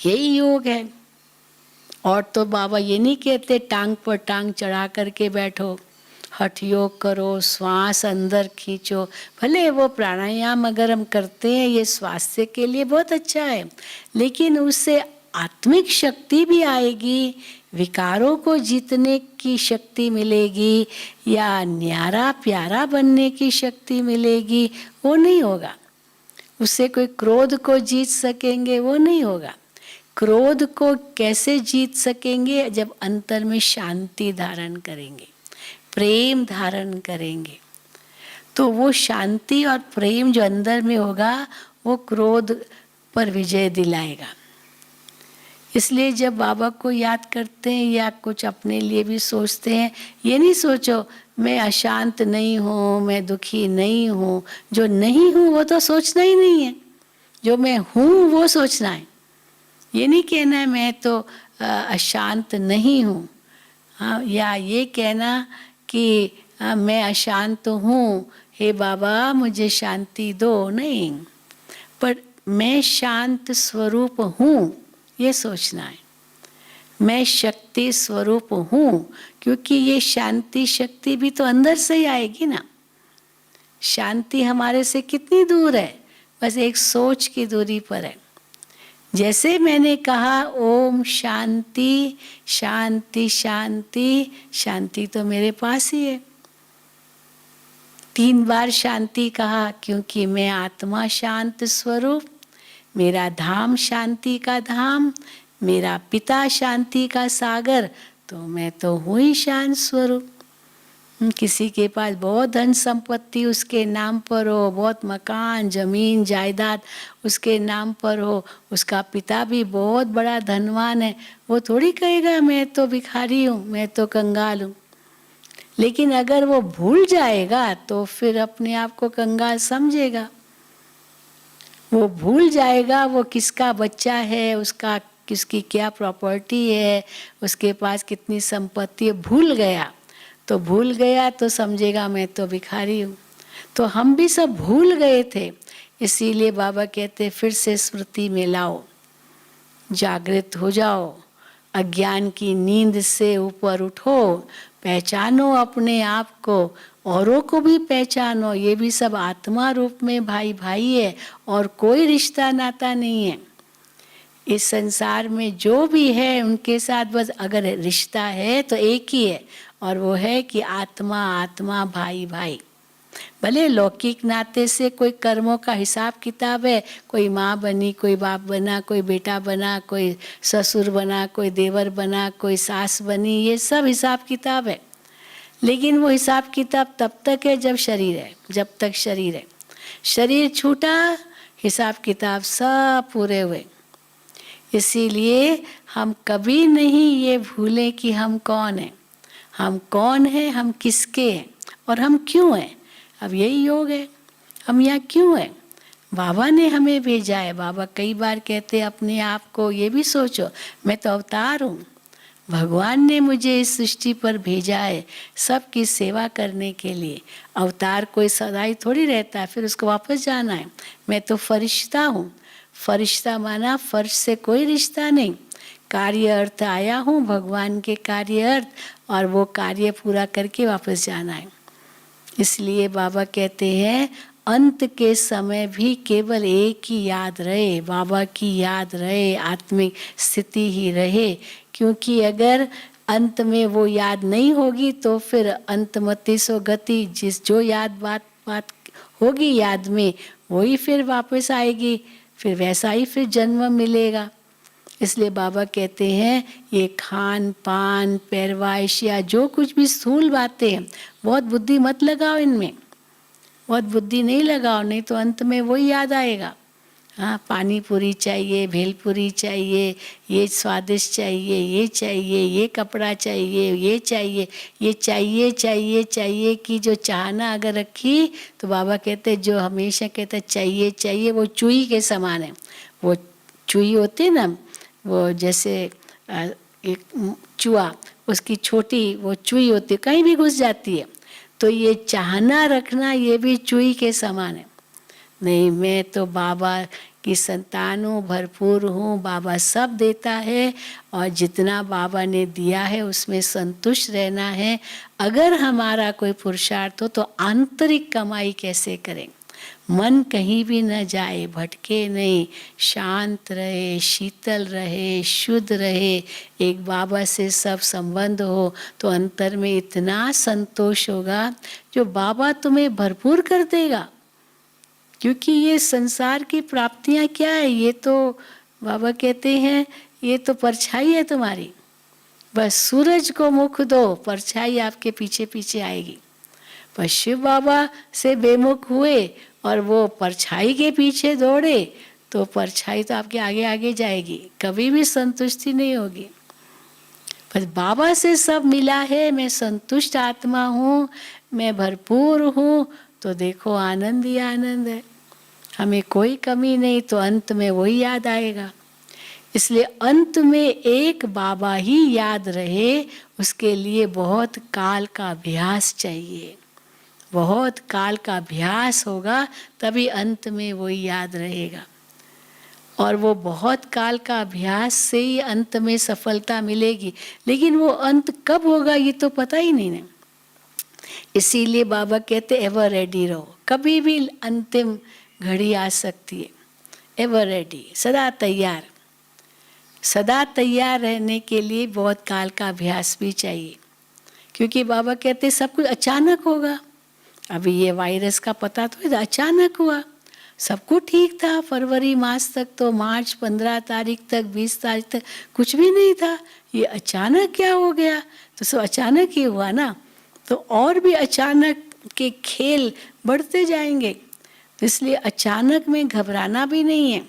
यही योग है। और तो बाबा ये नहीं कहते टांग पर टांग चढ़ा करके बैठो, हठ योग करो, श्वास अंदर खींचो। भले वो प्राणायाम अगर हम करते हैं ये स्वास्थ्य के लिए बहुत अच्छा है, लेकिन उससे आत्मिक शक्ति भी आएगी, विकारों को जीतने की शक्ति मिलेगी, या न्यारा प्यारा बनने की शक्ति मिलेगी, वो नहीं होगा। उससे कोई क्रोध को जीत सकेंगे, वो नहीं होगा। क्रोध को कैसे जीत सकेंगे? जब अंतर में शांति धारण करेंगे, प्रेम धारण करेंगे, तो वो शांति और प्रेम जो अंदर में होगा वो क्रोध पर विजय दिलाएगा। इसलिए जब बाबा को याद करते हैं या कुछ अपने लिए भी सोचते हैं, ये नहीं सोचो मैं अशांत नहीं हूँ, मैं दुखी नहीं हूँ। जो नहीं हूँ वो तो सोचना ही नहीं है, जो मैं हूँ वो सोचना है। ये नहीं कहना है मैं तो अशांत नहीं हूँ, हाँ, या ये कहना कि मैं अशांत हूँ, हे बाबा मुझे शांति दो, नहीं, पर मैं शांत स्वरूप हूँ ये सोचना है। मैं शक्ति स्वरूप हूँ, क्योंकि ये शांति शक्ति भी तो अंदर से ही आएगी ना। शांति हमारे से कितनी दूर है? बस एक सोच की दूरी पर है। जैसे मैंने कहा ओम शांति शांति शांति, शांति तो मेरे पास ही है। 3 बार शांति कहा, क्योंकि मैं आत्मा शांत स्वरूप, मेरा धाम शांति का धाम, मेरा पिता शांति का सागर, तो मैं तो हूँ ही शांत स्वरूप। किसी के पास बहुत धन संपत्ति उसके नाम पर हो, बहुत मकान जमीन जायदाद उसके नाम पर हो, उसका पिता भी बहुत बड़ा धनवान है, वो थोड़ी कहेगा मैं तो भिखारी हूँ, मैं तो कंगाल हूँ। लेकिन अगर वो भूल जाएगा तो फिर अपने आप को कंगाल समझेगा। वो भूल जाएगा वो किसका बच्चा है, उसका किसकी क्या प्रॉपर्टी है, उसके पास कितनी संपत्ति है, भूल गया तो समझेगा मैं तो भिखारी हूँ। तो हम भी सब भूल गए थे, इसीलिए बाबा कहते फिर से स्मृति में लाओ, जागृत हो जाओ, अज्ञान की नींद से ऊपर उठो, पहचानो अपने आप को, औरों को भी पहचानो, ये भी सब आत्मा रूप में भाई भाई है और कोई रिश्ता नाता नहीं है। इस संसार में जो भी है उनके साथ बस अगर रिश्ता है तो एक ही है, और वो है कि आत्मा आत्मा भाई भाई। भले लौकिक नाते से कोई कर्मों का हिसाब किताब है, कोई माँ बनी, कोई बाप बना, कोई बेटा बना, कोई ससुर बना, कोई देवर बना, कोई सास बनी, ये सब हिसाब किताब है। लेकिन वो हिसाब किताब तब तक है जब शरीर है, जब तक शरीर है। शरीर छूटा, हिसाब किताब सब पूरे हुए। इसीलिए हम कभी नहीं ये भूलें कि हम कौन हैं, हम कौन हैं, हम किसके हैं और हम क्यों हैं। अब यही योग है, हम यहाँ क्यों हैं? बाबा ने हमें भेजा है। बाबा कई बार कहते हैं अपने आप को ये भी सोचो, मैं तो अवतार हूँ, भगवान ने मुझे इस सृष्टि पर भेजा है सबकी सेवा करने के लिए। अवतार कोई सदाई थोड़ी रहता है, फिर उसको वापस जाना है। मैं तो फरिश्ता हूँ। फरिश्ता माना फर्श से कोई रिश्ता नहीं, कार्य अर्थ आया हूँ, भगवान के कार्य अर्थ, और वो कार्य पूरा करके वापस जाना है। इसलिए बाबा कहते हैं अंत के समय भी केवल एक ही याद रहे, बाबा की याद रहे, आत्मिक स्थिति ही रहे। क्योंकि अगर अंत में वो याद नहीं होगी तो फिर अंतमति सो गति, जो याद बात होगी याद में वही फिर वापस आएगी, फिर वैसा ही फिर जन्म मिलेगा। इसलिए बाबा कहते हैं ये खान पान पैरवाइश या जो कुछ भी स्थूल बातें हैं, बहुत बुद्धि मत लगाओ इनमें, बहुत बुद्धि नहीं लगाओ, नहीं तो अंत में वही याद आएगा। हाँ, पानी पूरी चाहिए, भेलपूरी चाहिए, ये स्वादिष्ट चाहिए, ये चाहिए, ये कपड़ा चाहिए, ये चाहिए, ये चाहिए चाहिए चाहिए कि जो चाहना अगर रखी तो बाबा कहते जो हमेशा कहते चाहिए चाहिए, वो चूही के समान है। वो चूही होती है ना, वो जैसे एक चूहा, उसकी छोटी वो चूही होती है, कहीं भी घुस जाती है। तो ये चाहना रखना ये भी चूही के समान है। नहीं, मैं तो बाबा की संतान हूँ, भरपूर हूँ, बाबा सब देता है और जितना बाबा ने दिया है उसमें संतुष्ट रहना है। अगर हमारा कोई पुरुषार्थ हो तो आंतरिक कमाई कैसे करें, मन कहीं भी न जाए, भटके नहीं, शांत रहे, शीतल रहे, शुद्ध रहे, एक बाबा से सब संबंध हो तो अंतर में इतना संतोष होगा जो बाबा तुम्हें भरपूर कर देगा। क्योंकि ये संसार की प्राप्तियां क्या है, ये तो बाबा कहते हैं ये तो परछाई है तुम्हारी। बस सूरज को मुख दो, परछाई आपके पीछे पीछे आएगी। पर शिव बाबा से बेमुख हुए और वो परछाई के पीछे दौड़े तो परछाई तो आपके आगे आगे जाएगी, कभी भी संतुष्टि नहीं होगी। बस बाबा से सब मिला है, मैं संतुष्ट आत्मा हूँ, मैं भरपूर हूँ, तो देखो आनंद ही आनंद है, हमें कोई कमी नहीं। तो अंत में वही याद आएगा। इसलिए अंत में एक बाबा ही याद रहे, उसके लिए बहुत काल का अभ्यास चाहिए। बहुत काल का अभ्यास होगा तभी अंत में वही याद रहेगा। और वो बहुत काल का अभ्यास से ही अंत में सफलता मिलेगी। लेकिन वो अंत कब होगा ये तो पता ही नहीं है। इसीलिए बाबा कहते एवर रेडी रहो, कभी भी अंतिम घड़ी आ सकती है। एवर रेडी, सदा तैयार। सदा तैयार रहने के लिए बहुत काल का अभ्यास भी चाहिए, क्योंकि बाबा कहते सब कुछ अचानक होगा। अभी ये वायरस का पता तो अचानक हुआ, सब कुछ ठीक था फरवरी मास तक, तो मार्च 15 तारीख तक 20 तारीख तक कुछ भी नहीं था। ये अचानक क्या हो गया, तो सब अचानक ही हुआ ना। तो और भी अचानक के खेल बढ़ते जाएंगे। तो इसलिए अचानक में घबराना भी नहीं है,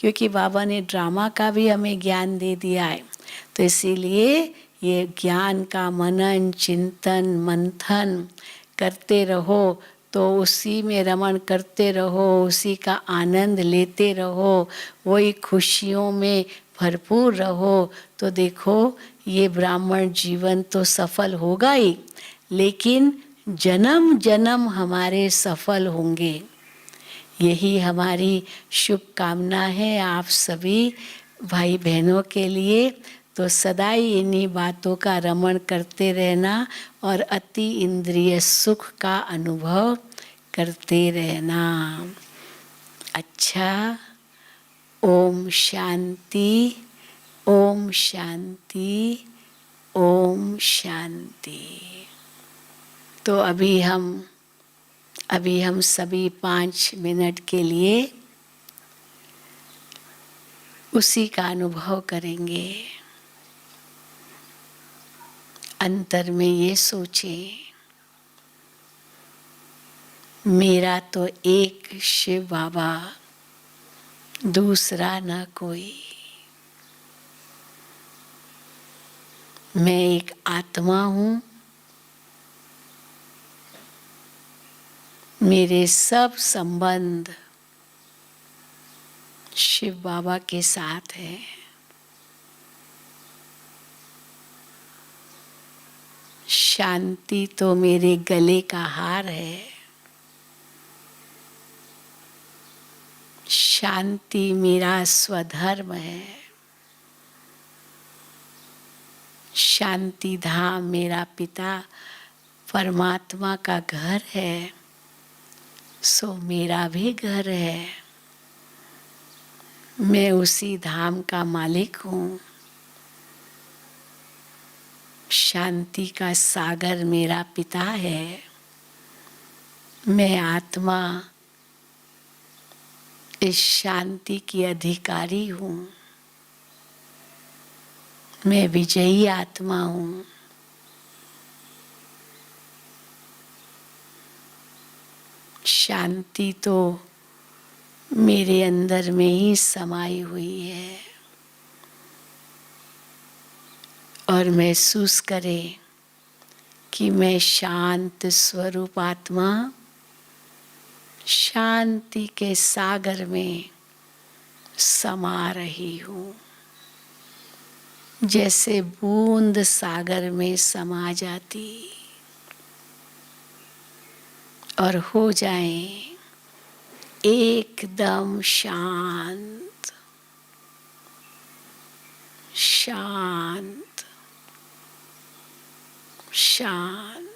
क्योंकि बाबा ने ड्रामा का भी हमें ज्ञान दे दिया है। तो इसीलिए ये ज्ञान का मनन चिंतन मंथन करते रहो, तो उसी में रमण करते रहो, उसी का आनंद लेते रहो, वही खुशियों में भरपूर रहो। तो देखो ये ब्राह्मण जीवन तो सफल होगा ही, लेकिन जन्म जन्म हमारे सफल होंगे। यही हमारी शुभकामना है आप सभी भाई बहनों के लिए। तो सदा ही इन्हीं बातों का रमण करते रहना और अति इंद्रिय सुख का अनुभव करते रहना। अच्छा, ओम शांति, ओम शांति, ओम शांति। तो अभी हम सभी 5 मिनट के लिए उसी का अनुभव करेंगे। अंतर में ये सोचें, मेरा तो एक शिव बाबा, दूसरा न कोई। मैं एक आत्मा हूँ, मेरे सब संबंध शिव बाबा के साथ है। शांति तो मेरे गले का हार है। शांति मेरा स्वधर्म है। शांति धाम मेरा पिता परमात्मा का घर है, सो मेरा भी घर है। मैं उसी धाम का मालिक हूँ। शांति का सागर मेरा पिता है। मैं आत्मा इस शांति की अधिकारी हूँ। मैं विजयी आत्मा हूँ। शांति तो मेरे अंदर में ही समाई हुई है और महसूस करें कि मैं शांत स्वरूप आत्मा शांति के सागर में समा रही हूँ, जैसे बूंद सागर में समा जाती और हो जाए एकदम शांत शांत शांत।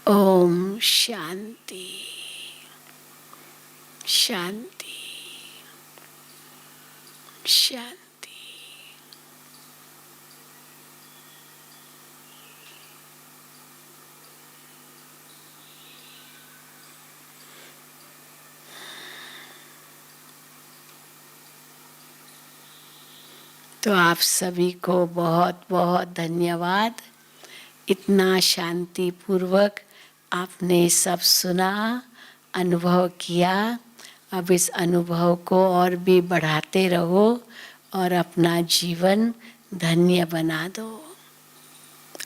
ओम शांति शांति शांति। तो आप सभी को बहुत बहुत धन्यवाद। इतना शांतिपूर्वक आपने सब सुना, अनुभव किया। अब इस अनुभव को और भी बढ़ाते रहो और अपना जीवन धन्य बना दो।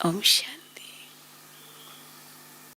ओम शांति।